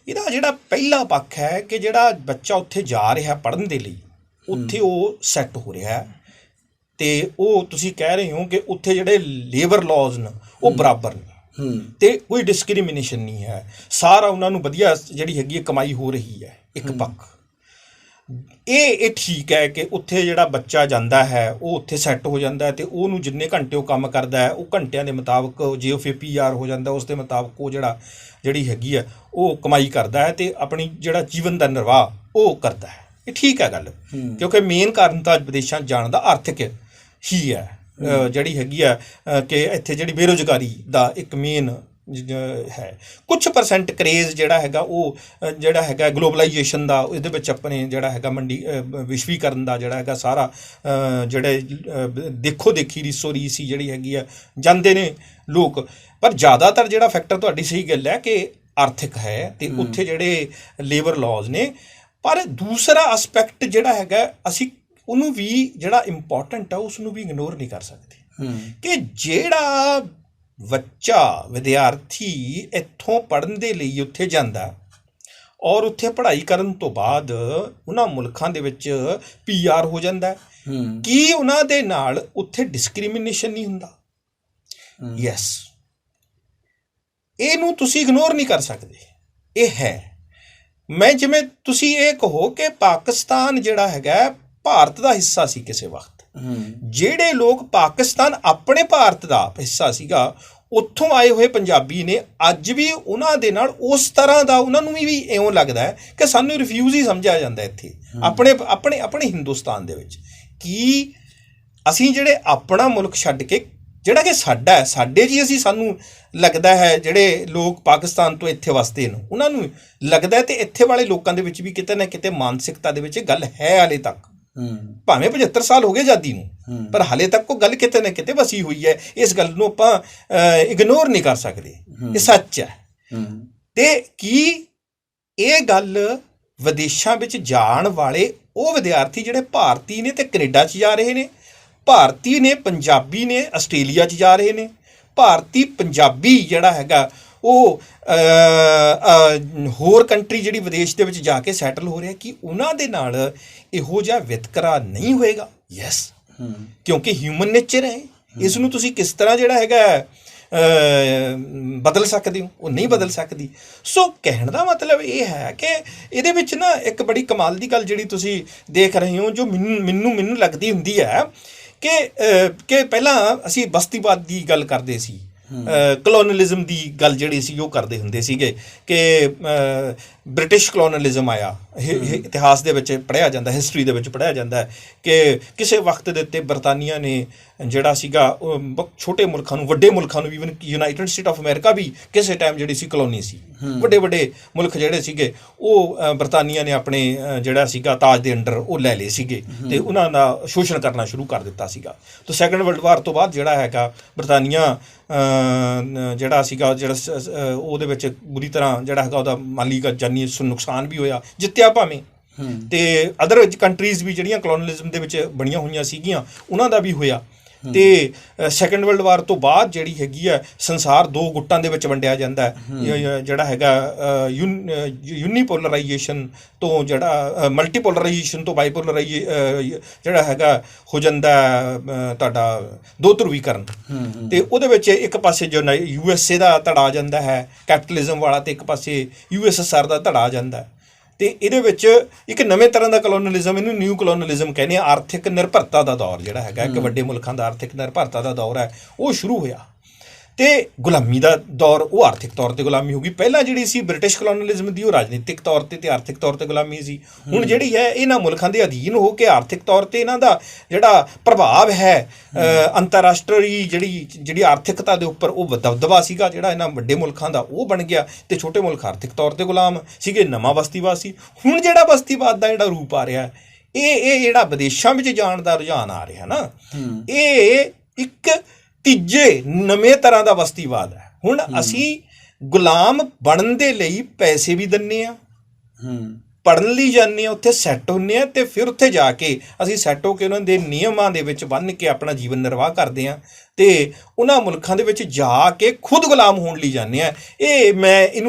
ਇਹਦਾ ਜਿਹੜਾ ਪਹਿਲਾ ਪੱਖ ਹੈ ਕਿ ਜਿਹੜਾ ਬੱਚਾ ਉੱਥੇ ਜਾ ਰਿਹਾ ਪੜ੍ਹਨ ਦੇ ਲਈ ਉੱਥੇ ਉਹ ਸੈੱਟ ਹੋ ਰਿਹਾ ਅਤੇ ਉਹ ਤੁਸੀਂ ਕਹਿ ਰਹੇ ਹੋ ਕਿ ਉੱਥੇ ਜਿਹੜੇ ਲੇਬਰ ਲਾਜ਼ ਨੇ ਉਹ ਬਰਾਬਰ ਨੇ ਅਤੇ ਕੋਈ ਡਿਸਕ੍ਰਿਮੀਨੇਸ਼ਨ ਨਹੀਂ ਹੈ, ਸਾਰਾ ਉਹਨਾਂ ਨੂੰ ਵਧੀਆ ਜਿਹੜੀ ਹੈਗੀ ਹੈ ਕਮਾਈ ਹੋ ਰਹੀ ਹੈ। ਇੱਕ ਪੱਖ ਇਹ ਠੀਕ ਹੈ ਕਿ ਉੱਥੇ ਜਿਹੜਾ ਬੱਚਾ ਜਾਂਦਾ ਹੈ ਉਹ ਉੱਥੇ ਸੈੱਟ ਹੋ ਜਾਂਦਾ ਹੈ ਅਤੇ ਉਹਨੂੰ ਜਿੰਨੇ ਘੰਟੇ ਉਹ ਕੰਮ ਕਰਦਾ ਹੈ ਉਹ ਘੰਟਿਆਂ ਦੇ ਮੁਤਾਬਕ ਜੇ ਉਹ ਫਿਰ PR ਹੋ ਜਾਂਦਾ ਉਸ ਦੇ ਮੁਤਾਬਕ ਉਹ ਜਿਹੜੀ ਹੈਗੀ ਹੈ ਉਹ ਕਮਾਈ ਕਰਦਾ ਹੈ ਅਤੇ ਆਪਣੀ ਜਿਹੜਾ ਜੀਵਨ ਦਾ ਨਿਰਵਾਹ ਉਹ ਕਰਦਾ ਹੈ। ਇਹ ਠੀਕ ਹੈ ਗੱਲ, ਕਿਉਂਕਿ ਮੇਨ ਕਾਰਨ ਤਾਂ ਵਿਦੇਸ਼ਾਂ ਜਾਣ ਦਾ ਆਰਥਿਕ ਹੀ ਹੈ ਜਿਹੜੀ ਹੈਗੀ ਆ ਕਿ ਇੱਥੇ ਜਿਹੜੀ ਬੇਰੁਜ਼ਗਾਰੀ ਦਾ ਇੱਕ ਮੇਨ ਹੈ। ਕੁਛ ਪਰਸੈਂਟ ਕਰੇਜ਼ ਜਿਹੜਾ ਹੈਗਾ ਉਹ ਜਿਹੜਾ ਹੈਗਾ ਗਲੋਬਲਾਈਜੇਸ਼ਨ ਦਾ ਇਹਦੇ ਵਿੱਚ ਆਪਣੇ ਜਿਹੜਾ ਹੈਗਾ ਵਿਸ਼ਵੀਕਰਨ ਦਾ ਜਿਹੜਾ ਹੈਗਾ ਸਾਰਾ ਜਿਹੜੇ ਦੇਖੋ ਦੇਖੀ ਰੀਸੋ ਰੀਸ ਹੀ ਜਿਹੜੀ ਹੈਗੀ ਆ ਜਾਂਦੇ ਨੇ ਲੋਕ, ਪਰ ਜ਼ਿਆਦਾਤਰ ਜਿਹੜਾ ਫੈਕਟਰ ਤੁਹਾਡੀ ਸਹੀ ਗੱਲ ਹੈ ਕਿ ਆਰਥਿਕ ਹੈ ਅਤੇ ਉੱਥੇ ਜਿਹੜੇ ਲੇਬਰ ਲਾਜ਼ ਨੇ। ਪਰ ਦੂਸਰਾ ਐਸਪੈਕਟ ਜਿਹੜਾ ਹੈਗਾ ਅਸੀਂ ਉਹਨੂੰ ਵੀ ਜਿਹੜਾ ਇੰਪੋਰਟੈਂਟ ਆ ਉਸ ਨੂੰ ਵੀ ਇਗਨੋਰ ਨਹੀਂ ਕਰ ਸਕਦੇ ਕਿ ਜਿਹੜਾ ਬੱਚਾ ਵਿਦਿਆਰਥੀ ਇੱਥੋਂ ਪੜ੍ਹਨ ਦੇ ਲਈ ਉੱਥੇ ਜਾਂਦਾ ਔਰ ਉੱਥੇ ਪੜ੍ਹਾਈ ਕਰਨ ਤੋਂ ਬਾਅਦ ਉਹਨਾਂ ਮੁਲਕਾਂ ਦੇ ਵਿੱਚ PR ਹੋ ਜਾਂਦਾ ਕੀ ਉਹਨਾਂ ਦੇ ਨਾਲ ਉੱਥੇ ਡਿਸਕ੍ਰਿਮੀਨੇਸ਼ਨ ਨਹੀਂ ਹੁੰਦਾ? ਯੈਸ, ਇਹਨੂੰ ਤੁਸੀਂ ਇਗਨੋਰ ਨਹੀਂ ਕਰ ਸਕਦੇ, ਇਹ ਹੈ। ਮੈਂ ਜਿਵੇਂ ਤੁਸੀਂ ਇਹ ਕਹੋ ਕਿ ਪਾਕਿਸਤਾਨ ਜਿਹੜਾ ਹੈਗਾ ਭਾਰਤ ਦਾ ਹਿੱਸਾ ਸੀ ਕਿਸੇ ਵਕਤ, ਜਿਹੜੇ ਲੋਕ ਪਾਕਿਸਤਾਨ ਆਪਣੇ ਭਾਰਤ ਦਾ ਹਿੱਸਾ ਸੀਗਾ ਉੱਥੋਂ ਆਏ ਹੋਏ ਪੰਜਾਬੀ ਨੇ ਅੱਜ ਵੀ ਉਹਨਾਂ ਦੇ ਨਾਲ ਉਸ ਤਰ੍ਹਾਂ ਦਾ ਉਹਨਾਂ ਨੂੰ ਵੀ ਇਉਂ ਲੱਗਦਾ ਹੈ ਕਿ ਸਾਨੂੰ ਰਿਫਿਊਜ਼ ਹੀ ਸਮਝਿਆ ਜਾਂਦਾ ਇੱਥੇ ਆਪਣੇ ਹਿੰਦੁਸਤਾਨ ਦੇ ਵਿੱਚ। ਕੀ ਅਸੀਂ ਜਿਹੜੇ ਆਪਣਾ ਮੁਲਕ ਛੱਡ ਕੇ ਜਿਹੜਾ ਕਿ ਸਾਡਾ ਹੈ ਸਾਡੇ ਜੀ ਸਾਨੂੰ ਲੱਗਦਾ ਹੈ ਜਿਹੜੇ ਲੋਕ ਪਾਕਿਸਤਾਨ ਤੋਂ ਇੱਥੇ ਵਸਦੇ ਨੇ ਉਹਨਾਂ ਨੂੰ ਲੱਗਦਾ ਅਤੇ ਇੱਥੇ ਵਾਲੇ ਲੋਕਾਂ ਦੇ ਵਿੱਚ ਵੀ ਕਿਤੇ ਨਾ ਕਿਤੇ ਮਾਨਸਿਕਤਾ ਦੇ ਵਿੱਚ ਗੱਲ ਹੈ ਹਾਲੇ ਤੱਕ, ਭਾਵੇਂ 75 ਸਾਲ ਹੋ ਗਏ ਆਜ਼ਾਦੀ ਨੂੰ, ਪਰ ਹਾਲੇ ਤੱਕ ਉਹ ਗੱਲ ਕਿਤੇ ਨਾ ਕਿਤੇ ਵਸੀ ਹੋਈ ਹੈ। ਇਸ ਗੱਲ ਨੂੰ ਆਪਾਂ ਇਗਨੋਰ ਨਹੀਂ ਕਰ ਸਕਦੇ, ਇਹ ਸੱਚ ਹੈ। ਅਤੇ ਕੀ ਇਹ ਗੱਲ ਵਿਦੇਸ਼ਾਂ ਵਿੱਚ ਜਾਣ ਵਾਲੇ ਉਹ ਵਿਦਿਆਰਥੀ ਜਿਹੜੇ ਭਾਰਤੀ ਨੇ ਅਤੇ ਕੈਨੇਡਾ 'ਚ ਜਾ ਰਹੇ ਨੇ, ਭਾਰਤੀ ਨੇ ਪੰਜਾਬੀ ਨੇ ਆਸਟ੍ਰੇਲੀਆ 'ਚ ਜਾ ਰਹੇ ਨੇ, ਭਾਰਤੀ ਪੰਜਾਬੀ ਜਿਹੜਾ ਹੈਗਾ ਉਹ ਹੋਰ ਕੰਟਰੀ ਜਿਹੜੀ ਵਿਦੇਸ਼ ਦੇ ਵਿੱਚ ਜਾ ਕੇ ਸੈਟਲ ਹੋ ਰਿਹਾ, ਕਿ ਉਹਨਾਂ ਦੇ ਨਾਲ ਇਹੋ ਜਿਹਾ ਵਿਤਕਰਾ ਨਹੀਂ ਹੋਏਗਾ? ਯੈਸ, ਕਿਉਂਕਿ ਹਿਊਮਨ ਨੇਚਰ ਹੈ। ਇਸ ਨੂੰ ਤੁਸੀਂ ਕਿਸ ਤਰ੍ਹਾਂ ਜਿਹੜਾ ਹੈਗਾ ਬਦਲ ਸਕਦੇ ਹੋ? ਉਹ ਨਹੀਂ ਬਦਲ ਸਕਦੀ। ਸੋ ਕਹਿਣ ਦਾ ਮਤਲਬ ਇਹ ਹੈ ਕਿ ਇਹਦੇ ਵਿੱਚ ਨਾ ਇੱਕ ਬੜੀ ਕਮਾਲ ਦੀ ਗੱਲ ਜਿਹੜੀ ਤੁਸੀਂ ਦੇਖ ਰਹੇ ਹੋ ਜੋ ਮੈਨੂੰ ਲੱਗਦੀ ਹੁੰਦੀ ਹੈ ਕਿ ਪਹਿਲਾਂ ਅਸੀਂ ਬਸਤੀਵਾਦ ਦੀ ਗੱਲ ਕਰਦੇ ਸੀ, ਕਲੋਨਲਿਜ਼ਮ ਦੀ ਗੱਲ ਜਿਹੜੀ ਸੀ ਉਹ ਕਰਦੇ ਹੁੰਦੇ ਸੀਗੇ ਕਿ ਬ੍ਰਿਟਿਸ਼ ਕਲੋਨਲਿਜ਼ਮ ਆਇਆ ਇਤਿਹਾਸ ਦੇ ਵਿੱਚ ਪੜ੍ਹਿਆ ਜਾਂਦਾ, ਹਿਸਟਰੀ ਦੇ ਵਿੱਚ ਪੜ੍ਹਿਆ ਜਾਂਦਾ ਕਿ ਕਿਸੇ ਵਕਤ ਦੇ ਉੱਤੇ ਬਰਤਾਨੀਆ ਨੇ ਜਿਹੜਾ ਸੀਗਾ ਛੋਟੇ ਮੁਲਕਾਂ ਨੂੰ, ਵੱਡੇ ਮੁਲਕਾਂ ਨੂੰ, even United State of America ਵੀ ਕਿਸੇ ਟਾਈਮ ਜਿਹੜੀ ਸੀ ਕਲੋਨੀ ਸੀ। ਵੱਡੇ ਵੱਡੇ ਮੁਲਕ ਜਿਹੜੇ ਸੀਗੇ ਉਹ ਬਰਤਾਨੀਆ ਨੇ ਆਪਣੇ ਜਿਹੜਾ ਸੀਗਾ ਤਾਜ ਦੇ ਅੰਡਰ ਉਹ ਲੈ ਲਏ ਸੀਗੇ ਅਤੇ ਉਹਨਾਂ ਦਾ ਸ਼ੋਸ਼ਣ ਕਰਨਾ ਸ਼ੁਰੂ ਕਰ ਦਿੱਤਾ ਸੀਗਾ। ਤਾਂ ਸੈਕੰਡ ਵਰਲਡ ਵਾਰ ਤੋਂ ਬਾਅਦ ਜਿਹੜਾ ਹੈਗਾ ਬਰਤਾਨੀਆ ਜਿਹੜਾ ਸੀਗਾ ਉਹਦੇ ਵਿੱਚ ਬੁਰੀ ਤਰ੍ਹਾਂ ਜਿਹੜਾ ਹੈਗਾ ਉਹਦਾ ਮਾਲੀ ਜਾਨੀ ਨੁਕਸਾਨ ਵੀ ਹੋਇਆ, ਜਿੱਤਿਆ ਭਾਵੇਂ, ਅਤੇ ਅਦਰ ਕੰਟਰੀਜ਼ ਵੀ ਜਿਹੜੀਆਂ ਕਲੋਨਲਿਜ਼ਮ ਦੇ ਵਿੱਚ ਬਣੀਆਂ ਹੋਈਆਂ ਸੀਗੀਆਂ ਉਹਨਾਂ ਦਾ ਵੀ ਹੋਇਆ। ਅਤੇ ਸੈਕੰਡ ਵਰਲਡ ਵਾਰ ਤੋਂ ਬਾਅਦ ਜਿਹੜੀ ਹੈਗੀ ਹੈ ਸੰਸਾਰ ਦੋ ਗੁੱਟਾਂ ਦੇ ਵਿੱਚ ਵੰਡਿਆ ਜਾਂਦਾ ਹੈ, ਜਿਹੜਾ ਹੈਗਾ ਯੂਨੀਪੋਲਰਾਈਜੇਸ਼ਨ ਤੋਂ ਜਿਹੜਾ ਮਲਟੀਪੋਲਰਾਈਜੇਸ਼ਨ ਤੋਂ ਜਿਹੜਾ ਹੈਗਾ ਹੋ ਜਾਂਦਾ ਤੁਹਾਡਾ ਦੋ ਧਰੁਵੀਕਰਨ। ਅਤੇ ਉਹਦੇ ਵਿੱਚ ਇੱਕ ਪਾਸੇ ਜੋ USA ਦਾ ਧੜਾ ਆ ਜਾਂਦਾ ਹੈ ਕੈਪੀਟਲਿਜ਼ਮ ਵਾਲਾ, ਅਤੇ ਇੱਕ ਪਾਸੇ USSR ਦਾ ਧੜਾ ਆ ਜਾਂਦਾ। ਅਤੇ ਇਹਦੇ ਵਿੱਚ ਇੱਕ ਨਵੇਂ ਤਰ੍ਹਾਂ ਦਾ ਕਲੋਨਲਿਜ਼ਮ, ਇਹਨੂੰ ਨਿਊ ਕਲੋਨਲਿਜ਼ਮ ਕਹਿੰਦੇ ਆ, ਆਰਥਿਕ ਨਿਰਭਰਤਾ ਦਾ ਦੌਰ ਜਿਹੜਾ ਹੈਗਾ ਕਿ ਵੱਡੇ ਮੁਲਕਾਂ ਦਾ ਆਰਥਿਕ ਨਿਰਭਰਤਾ ਦਾ ਦੌਰ ਹੈ ਉਹ ਸ਼ੁਰੂ ਹੋਇਆ। ਅਤੇ ਗੁਲਾਮੀ ਦਾ ਦੌਰ, ਉਹ ਆਰਥਿਕ ਤੌਰ 'ਤੇ ਗੁਲਾਮੀ ਹੋ ਗਈ। ਪਹਿਲਾਂ ਜਿਹੜੀ ਸੀ ਬ੍ਰਿਟਿਸ਼ ਕਲੋਨਲਿਜ਼ਮ ਦੀ ਉਹ ਰਾਜਨੀਤਿਕ ਤੌਰ 'ਤੇ ਅਤੇ ਆਰਥਿਕ ਤੌਰ 'ਤੇ ਗੁਲਾਮੀ ਸੀ। ਹੁਣ ਜਿਹੜੀ ਹੈ ਇਹਨਾਂ ਮੁਲਕਾਂ ਦੇ ਅਧੀਨ ਹੋ ਕੇ ਆਰਥਿਕ ਤੌਰ 'ਤੇ ਇਹਨਾਂ ਦਾ ਜਿਹੜਾ ਪ੍ਰਭਾਵ ਹੈ ਅੰਤਰਰਾਸ਼ਟਰੀ ਜਿਹੜੀ ਆਰਥਿਕਤਾ ਦੇ ਉੱਪਰ ਉਹ ਦਬਦਬਾ ਸੀਗਾ ਜਿਹੜਾ ਇਹਨਾਂ ਵੱਡੇ ਮੁਲਕਾਂ ਦਾ ਉਹ ਬਣ ਗਿਆ, ਅਤੇ ਛੋਟੇ ਮੁਲਕ ਆਰਥਿਕ ਤੌਰ 'ਤੇ ਗੁਲਾਮ ਸੀਗੇ। ਨਵਾਂ ਬਸਤੀਵਾਦ ਸੀ। ਹੁਣ ਜਿਹੜਾ ਬਸਤੀਵਾਦ ਦਾ ਜਿਹੜਾ ਰੂਪ ਆ ਰਿਹਾ ਇਹ ਜਿਹੜਾ ਵਿਦੇਸ਼ਾਂ ਵਿੱਚ ਜਾਣ ਦਾ ਰੁਝਾਨ ਆ ਰਿਹਾ ਨਾ, ਇਹ ਇੱਕ ਤੀਜੇ ਨਵੇਂ ਤਰ੍ਹਾਂ ਦਾ ਬਸਤੀਵਾਦ ਹੈ। ਹੁਣ ਅਸੀਂ ਗੁਲਾਮ ਬਣਨ ਦੇ ਲਈ ਪੈਸੇ ਵੀ ਦਿੰਦੇ ਹਾਂ, ਪੜ੍ਹਨ ਲਈ ਜਾਂਦੇ ਹਾਂ, ਉੱਥੇ ਸੈੱਟ ਹੁੰਦੇ ਹਾਂ, ਅਤੇ ਫਿਰ ਉੱਥੇ ਜਾ ਕੇ ਅਸੀਂ ਸੈੱਟ ਹੋ ਕੇ ਉਹਨਾਂ ਦੇ ਨਿਯਮਾਂ ਦੇ ਵਿੱਚ ਬੰਨ੍ਹ ਕੇ ਆਪਣਾ ਜੀਵਨ ਨਿਰਵਾਹ ਕਰਦੇ ਹਾਂ, ਅਤੇ ਉਹਨਾਂ ਮੁਲਕਾਂ ਦੇ ਵਿੱਚ ਜਾ ਕੇ ਖੁਦ ਗੁਲਾਮ ਹੋਣ ਲਈ ਜਾਂਦੇ ਹਾਂ।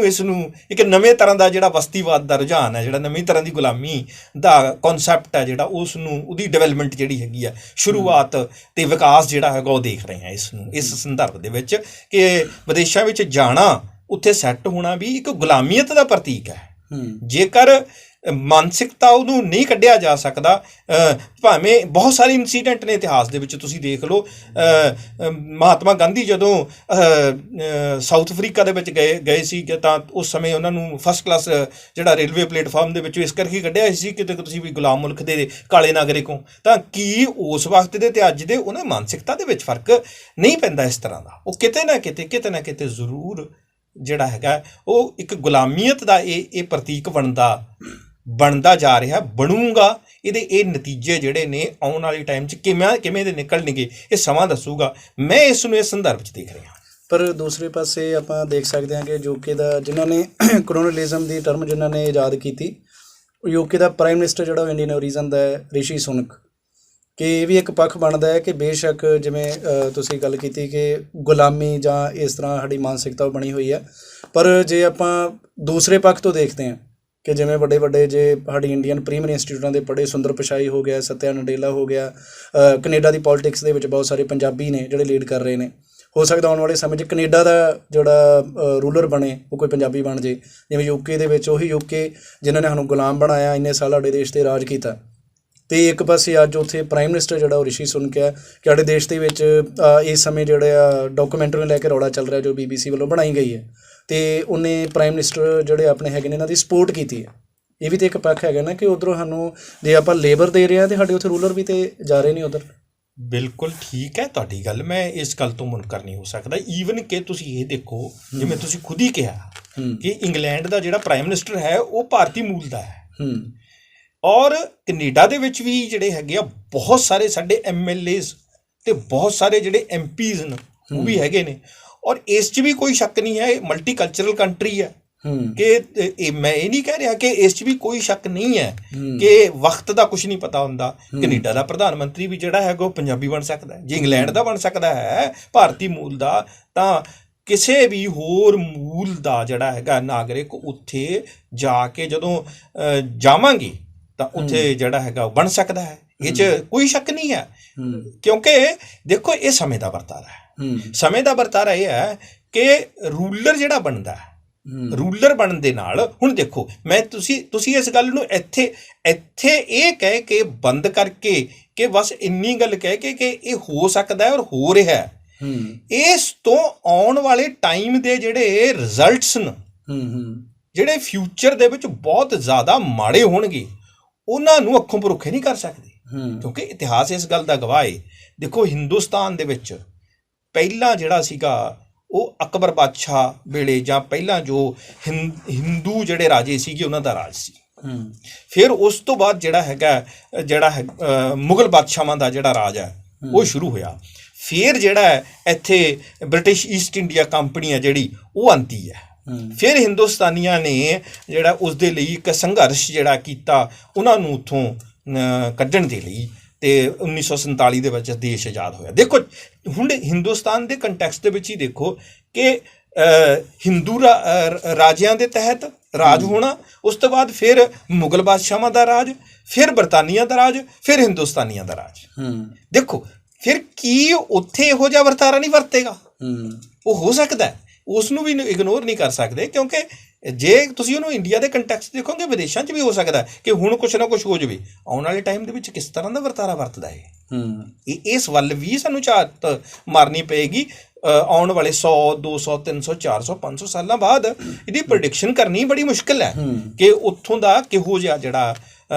ਇਸ ਨੂੰ ਇੱਕ ਨਵੇਂ ਤਰ੍ਹਾਂ ਦਾ ਜਿਹੜਾ ਬਸਤੀਵਾਦ ਦਾ ਰੁਝਾਨ ਹੈ, ਜਿਹੜਾ ਨਵੀਂ ਤਰ੍ਹਾਂ ਦੀ ਗੁਲਾਮੀ ਦਾ ਕੌਨਸੈਪਟ ਹੈ ਜਿਹੜਾ ਉਹਦੀ ਡਿਵੈਲਪਮੈਂਟ ਜਿਹੜੀ ਹੈਗੀ ਆ, ਸ਼ੁਰੂਆਤ ਅਤੇ ਵਿਕਾਸ ਜਿਹੜਾ ਹੈਗਾ ਉਹ ਦੇਖ ਰਹੇ ਹਾਂ ਇਸ ਸੰਦਰਭ ਦੇ ਵਿੱਚ ਕਿ ਵਿਦੇਸ਼ਾਂ ਵਿੱਚ ਜਾਣਾ, ਉੱਥੇ ਸੈੱਟ ਹੋਣਾ ਵੀ ਇੱਕ ਗੁਲਾਮੀਅਤ ਦਾ ਪ੍ਰਤੀਕ ਹੈ। ਜੇਕਰ ਮਾਨਸਿਕਤਾ ਉਹਨੂੰ ਨਹੀਂ ਕੱਢਿਆ ਜਾ ਸਕਦਾ, ਭਾਵੇਂ ਬਹੁਤ ਸਾਰੇ ਇੰਸੀਡੈਂਟ ਨੇ ਇਤਿਹਾਸ ਦੇ ਵਿੱਚ, ਤੁਸੀਂ ਦੇਖ ਲਓ ਮਹਾਤਮਾ ਗਾਂਧੀ ਜਦੋਂ ਸਾਊਥ ਅਫਰੀਕਾ ਦੇ ਵਿੱਚ ਗਏ ਸੀ ਤਾਂ ਉਸ ਸਮੇਂ ਉਹਨਾਂ ਨੂੰ ਫਸਟ ਕਲਾਸ ਜਿਹੜਾ ਰੇਲਵੇ ਪਲੇਟਫਾਰਮ ਦੇ ਵਿੱਚੋਂ ਇਸ ਕਰਕੇ ਕੱਢਿਆ ਸੀ ਕਿ ਤੁਸੀਂ ਵੀ ਗੁਲਾਮ ਮੁਲਕ ਦੇ ਕਾਲੇ ਨਾਗਰਿਕ ਹੋ। ਤਾਂ ਕੀ ਉਸ ਵਕਤ ਦੇ ਅਤੇ ਅੱਜ ਦੇ ਉਹਨਾਂ ਮਾਨਸਿਕਤਾ ਦੇ ਵਿੱਚ ਫਰਕ ਨਹੀਂ ਪੈਂਦਾ ਇਸ ਤਰ੍ਹਾਂ ਦਾ? ਉਹ ਕਿਤੇ ਨਾ ਕਿਤੇ ਜ਼ਰੂਰ ਜਿਹੜਾ ਹੈਗਾ ਉਹ ਇੱਕ ਗੁਲਾਮੀਅਤ ਦਾ ਇਹ ਪ੍ਰਤੀਕ ਬਣਦਾ ਜਾ ਰਿਹਾ, ਬਣੂਗਾ। ਇਹ ਨਤੀਜੇ ਜਿਹੜੇ ਨੇ ਆਉਣ ਵਾਲੇ ਟਾਈਮ 'ਚ ਕਿਵੇਂ ਦੇ ਨਿਕਲਣਗੇ ਇਹ ਸਮਾਂ ਦੱਸੂਗਾ। ਮੈਂ ਇਸ ਨੂੰ ਇਸ ਸੰਦਰਭ 'ਚ ਦੇਖ ਰਿਹਾ। ਪਰ ਦੂਸਰੇ ਪਾਸੇ ਆਪਾਂ ਦੇਖ ਸਕਦੇ ਹਾਂ ਕਿ UK ਦਾ ਜਿਨ੍ਹਾਂ ਨੇ ਕਲੋਨਲਿਜ਼ਮ ਦੀ ਟਰਮ ਜਿਨ੍ਹਾਂ ਨੇ ਇਜਾਦ ਕੀਤੀ, UK ਦਾ ਪ੍ਰਾਈਮ ਮਿਨਿਸਟਰ ਜਿਹੜਾ ਇੰਡੀਅਨ ਓਰੀਜਨ ਦਾ ਹੈ ਰਿਸ਼ੀ ਸੁਨਕ, ਕਿ ਇਹ ਵੀ ਇੱਕ ਪੱਖ ਬਣਦਾ ਹੈ ਕਿ ਬੇਸ਼ੱਕ ਜਿਵੇਂ ਤੁਸੀਂ ਗੱਲ ਕੀਤੀ ਕਿ ਗੁਲਾਮੀ ਜਾਂ ਇਸ ਤਰ੍ਹਾਂ ਸਾਡੀ ਮਾਨਸਿਕਤਾ ਬਣੀ ਹੋਈ ਹੈ, ਪਰ ਜੇ ਆਪਾਂ ਦੂਸਰੇ ਪੱਖ ਤੋਂ ਦੇਖਦੇ ਹਾਂ ਕਿ ਜਿਵੇਂ ਵੱਡੇ ਜੇ ਸਾਡੀ ਇੰਡੀਅਨ ਪ੍ਰੀਮੀਅਰ ਇੰਸਟੀਟਿਊਟਾਂ ਦੇ ਪੜ੍ਹੇ ਸੁੰਦਰ ਪਿਚਾਈ ਹੋ ਗਿਆ, ਸੱਤਿਆ ਨਡੇਲਾ ਹੋ ਗਿਆ, ਕੈਨੇਡਾ ਦੀ ਪੋਲੀਟਿਕਸ ਦੇ ਵਿੱਚ ਬਹੁਤ ਸਾਰੇ ਪੰਜਾਬੀ ਨੇ ਜਿਹੜੇ ਲੀਡ ਕਰ ਰਹੇ ਨੇ। ਹੋ ਸਕਦਾ ਆਉਣ ਵਾਲੇ ਸਮੇਂ 'ਚ ਕੈਨੇਡਾ ਦਾ ਜਿਹੜਾ ਰੂਲਰ ਬਣੇ ਉਹ ਕੋਈ ਪੰਜਾਬੀ ਬਣ ਜੇ, ਜਿਵੇਂ UK ਦੇ ਵਿੱਚ ਉਹੀ UK ਜਿਨ੍ਹਾਂ ਨੇ ਸਾਨੂੰ ਗੁਲਾਮ ਬਣਾਇਆ, ਇੰਨੇ ਸਾਲ ਸਾਡੇ ਦੇਸ਼ 'ਤੇ ਰਾਜ ਕੀਤਾ। ਅਤੇ ਇੱਕ ਪਾਸੇ ਅੱਜ ਉੱਥੇ ਪ੍ਰਾਈਮ ਮਿਨਿਸਟਰ ਜਿਹੜਾ ਉਹ ਰਿਸ਼ੀ ਸੁਨਕ ਹੈ ਕਿ ਸਾਡੇ ਦੇਸ਼ ਦੇ ਵਿੱਚ ਇਸ ਸਮੇਂ ਜਿਹੜਾ ਡਾਕੂਮੈਂਟਰੀ ਨੂੰ ਲੈ ਕੇ ਰੌਲਾ ਚੱਲ ਰਿਹਾ ਜੋ BBC ਵੱਲੋਂ ਬਣਾਈ ਗਈ ਹੈ, ਅਤੇ ਉਹਨੇ ਪ੍ਰਾਈਮ ਮਿਨਿਸਟਰ ਜਿਹੜੇ ਆਪਣੇ ਹੈਗੇ ਨੇ ਇਹਨਾਂ ਦੀ ਸਪੋਰਟ ਕੀਤੀ ਹੈ। ਇਹ ਵੀ ਤਾਂ ਇੱਕ ਪੱਖ ਹੈਗਾ ਨਾ ਕਿ ਉੱਧਰੋਂ ਸਾਨੂੰ ਜੇ ਆਪਾਂ ਲੇਬਰ ਦੇ ਰਹੇ ਹਾਂ ਅਤੇ ਸਾਡੇ ਉੱਥੇ ਰੂਲਰ ਵੀ ਤਾਂ ਜਾ ਰਹੇ ਨੇ ਉੱਧਰ। ਬਿਲਕੁਲ ਠੀਕ ਹੈ ਤੁਹਾਡੀ ਗੱਲ, ਮੈਂ ਇਸ ਗੱਲ ਤੋਂ ਮੁਨਕਰ ਨਹੀਂ ਹੋ ਸਕਦਾ। ਈਵਨ ਕਿ ਤੁਸੀਂ ਇਹ ਦੇਖੋ, ਜਿਵੇਂ ਤੁਸੀਂ ਖੁਦ ਹੀ ਕਿਹਾ ਕਿ ਇੰਗਲੈਂਡ ਦਾ ਜਿਹੜਾ ਪ੍ਰਾਈਮ ਮਿਨਿਸਟਰ ਹੈ ਉਹ ਭਾਰਤੀ ਮੂਲ ਦਾ ਹੈ, ਔਰ ਕੈਨੇਡਾ ਦੇ ਵਿੱਚ ਵੀ ਜਿਹੜੇ ਹੈਗੇ ਆ ਬਹੁਤ ਸਾਰੇ ਸਾਡੇ MLAs ਅਤੇ ਬਹੁਤ ਸਾਰੇ ਜਿਹੜੇ MPs ਨੇ ਉਹ ਵੀ ਹੈਗੇ ਨੇ, ਔਰ ਇਸ 'ਚ ਵੀ ਕੋਈ ਸ਼ੱਕ ਨਹੀਂ ਹੈ, ਮਲਟੀ ਕਲਚਰਲ ਕੰਟਰੀ ਹੈ ਕਿ ਮੈਂ ਇਹ ਨਹੀਂ ਕਹਿ ਰਿਹਾ ਕਿ ਇਸ 'ਚ ਵੀ ਕੋਈ ਸ਼ੱਕ ਨਹੀਂ ਹੈ ਕਿ ਵਕਤ ਦਾ ਕੁਛ ਨਹੀਂ ਪਤਾ ਹੁੰਦਾ। ਕੈਨੇਡਾ ਦਾ ਪ੍ਰਧਾਨ ਮੰਤਰੀ ਵੀ ਜਿਹੜਾ ਹੈਗਾ ਉਹ ਪੰਜਾਬੀ ਬਣ ਸਕਦਾ, ਜੇ ਇੰਗਲੈਂਡ ਦਾ ਬਣ ਸਕਦਾ ਹੈ ਭਾਰਤੀ ਮੂਲ ਦਾ, ਤਾਂ ਕਿਸੇ ਵੀ ਹੋਰ ਮੂਲ ਦਾ ਜਿਹੜਾ ਹੈਗਾ ਨਾਗਰਿਕ ਉੱਥੇ ਜਾ ਕੇ ਜਦੋਂ ਜਾਵਾਂਗੇ ਤਾਂ ਉੱਥੇ ਜਿਹੜਾ ਹੈਗਾ ਉਹ ਬਣ ਸਕਦਾ ਹੈ। ਇਹ 'ਚ ਕੋਈ ਸ਼ੱਕ ਨਹੀਂ ਹੈ, ਕਿਉਂਕਿ ਦੇਖੋ ਇਹ ਸਮੇਂ ਦਾ ਵਰਤਾਰਾ ਹੈ। ਸਮੇਂ ਦਾ ਵਰਤਾਰਾ ਇਹ ਹੈ ਕਿ ਰੂਲਰ ਜਿਹੜਾ ਬਣਦਾ ਹੈ, ਰੂਲਰ ਬਣਨ ਦੇ ਨਾਲ ਹੁਣ ਦੇਖੋ ਤੁਸੀਂ ਇਸ ਗੱਲ ਨੂੰ ਇੱਥੇ ਇਹ ਕਹਿ ਕੇ ਬੰਦ ਕਰਕੇ ਕਿ ਬਸ ਇੰਨੀ ਗੱਲ ਕਹਿ ਕੇ ਕਿ ਇਹ ਹੋ ਸਕਦਾ ਹੈ ਔਰ ਹੋ ਰਿਹਾ ਹੈ, ਇਸ ਤੋਂ ਆਉਣ ਵਾਲੇ ਟਾਈਮ ਦੇ ਜਿਹੜੇ ਰਿਜ਼ਲਟਸ ਨੇ ਜਿਹੜੇ ਫਿਊਚਰ ਦੇ ਵਿੱਚ ਬਹੁਤ ਜ਼ਿਆਦਾ ਮਾੜੇ ਹੋਣਗੇ ਉਹਨਾਂ ਨੂੰ ਅੱਖੋਂ ਪਰੋਖੇ ਨਹੀਂ ਕਰ ਸਕਦੇ, ਕਿਉਂਕਿ ਇਤਿਹਾਸ ਇਸ ਗੱਲ ਦਾ ਗਵਾਹ ਹੈ। ਦੇਖੋ ਹਿੰਦੁਸਤਾਨ ਦੇ ਵਿੱਚ ਪਹਿਲਾਂ ਜਿਹੜਾ ਸੀਗਾ ਉਹ ਅਕਬਰ ਬਾਦਸ਼ਾਹ ਵੇਲੇ ਜਾਂ ਪਹਿਲਾਂ ਜੋ ਹਿੰਦੂ ਜਿਹੜੇ ਰਾਜੇ ਸੀਗੇ ਉਹਨਾਂ ਦਾ ਰਾਜ ਸੀ। ਫਿਰ ਉਸ ਤੋਂ ਬਾਅਦ ਜਿਹੜਾ ਮੁਗਲ ਬਾਦਸ਼ਾਹਾਂ ਦਾ ਜਿਹੜਾ ਰਾਜ ਹੈ ਉਹ ਸ਼ੁਰੂ ਹੋਇਆ। ਫਿਰ ਜਿਹੜਾ ਹੈ ਇੱਥੇ ਬ੍ਰਿਟਿਸ਼ ਈਸਟ ਇੰਡੀਆ ਕੰਪਨੀ ਹੈ ਜਿਹੜੀ ਉਹ ਆਉਂਦੀ ਹੈ। ਫਿਰ ਹਿੰਦੁਸਤਾਨੀਆਂ ਨੇ ਜਿਹੜਾ ਉਸ ਦੇ ਲਈ ਇੱਕ ਸੰਘਰਸ਼ ਜਿਹੜਾ ਕੀਤਾ ਉਹਨਾਂ ਨੂੰ ਉੱਥੋਂ ਕੱਢਣ ਦੇ ਲਈ, ਅਤੇ 1947 ਦੇ ਵਿੱਚ ਦੇਸ਼ ਆਜ਼ਾਦ ਹੋਇਆ। ਦੇਖੋ ਹੁਣ ਹਿੰਦੁਸਤਾਨ ਦੇ ਕੰਟੈਕਸਟ ਦੇ ਵਿੱਚ ਹੀ ਦੇਖੋ ਕਿ ਹਿੰਦੂ ਰਾਜਿਆਂ ਦੇ ਤਹਿਤ ਰਾਜ ਹੋਣਾ, ਉਸ ਤੋਂ ਬਾਅਦ ਫਿਰ ਮੁਗਲ ਬਾਦਸ਼ਾਹਾਂ ਦਾ ਰਾਜ, ਫਿਰ ਬਰਤਾਨੀਆ ਦਾ ਰਾਜ, ਫਿਰ ਹਿੰਦੁਸਤਾਨੀਆਂ ਦਾ ਰਾਜ। ਦੇਖੋ ਫਿਰ ਕੀ ਉੱਥੇ ਇਹੋ ਜਿਹਾ ਵਰਤਾਰਾ ਨਹੀਂ ਵਰਤੇਗਾ? ਉਹ ਹੋ ਸਕਦਾ, ਉਸ ਨੂੰ ਵੀ ਇਗਨੋਰ ਨਹੀਂ ਕਰ ਸਕਦੇ, ਕਿਉਂਕਿ ਜੇ ਤੁਸੀਂ ਉਹਨੂੰ ਇੰਡੀਆ ਦੇ ਕੰਟੈਕਸਟ ਦੇਖੋਗੇ ਵਿਦੇਸ਼ਾਂ 'ਚ ਵੀ ਹੋ ਸਕਦਾ ਕਿ ਹੁਣ ਕੁਛ ਨਾ ਕੁਛ ਹੋ ਜਾਵੇ। ਆਉਣ ਵਾਲੇ ਟਾਈਮ ਦੇ ਵਿੱਚ ਕਿਸ ਤਰ੍ਹਾਂ ਦਾ ਵਰਤਾਰਾ ਵਰਤਦਾ ਹੈ ਇਸ ਵੱਲ ਵੀ ਸਾਨੂੰ ਝਾਤ ਮਾਰਨੀ ਪਏਗੀ। ਆਉਣ ਵਾਲੇ 100 200 300 400 500 ਸਾਲਾਂ ਬਾਅਦ ਇਹਦੀ ਪ੍ਰੈਡਿਕਸ਼ਨ ਕਰਨੀ ਬੜੀ ਮੁਸ਼ਕਿਲ ਹੈ ਕਿ ਉੱਥੋਂ ਦਾ ਕਿਹੋ ਜਿਹਾ ਜਿਹੜਾ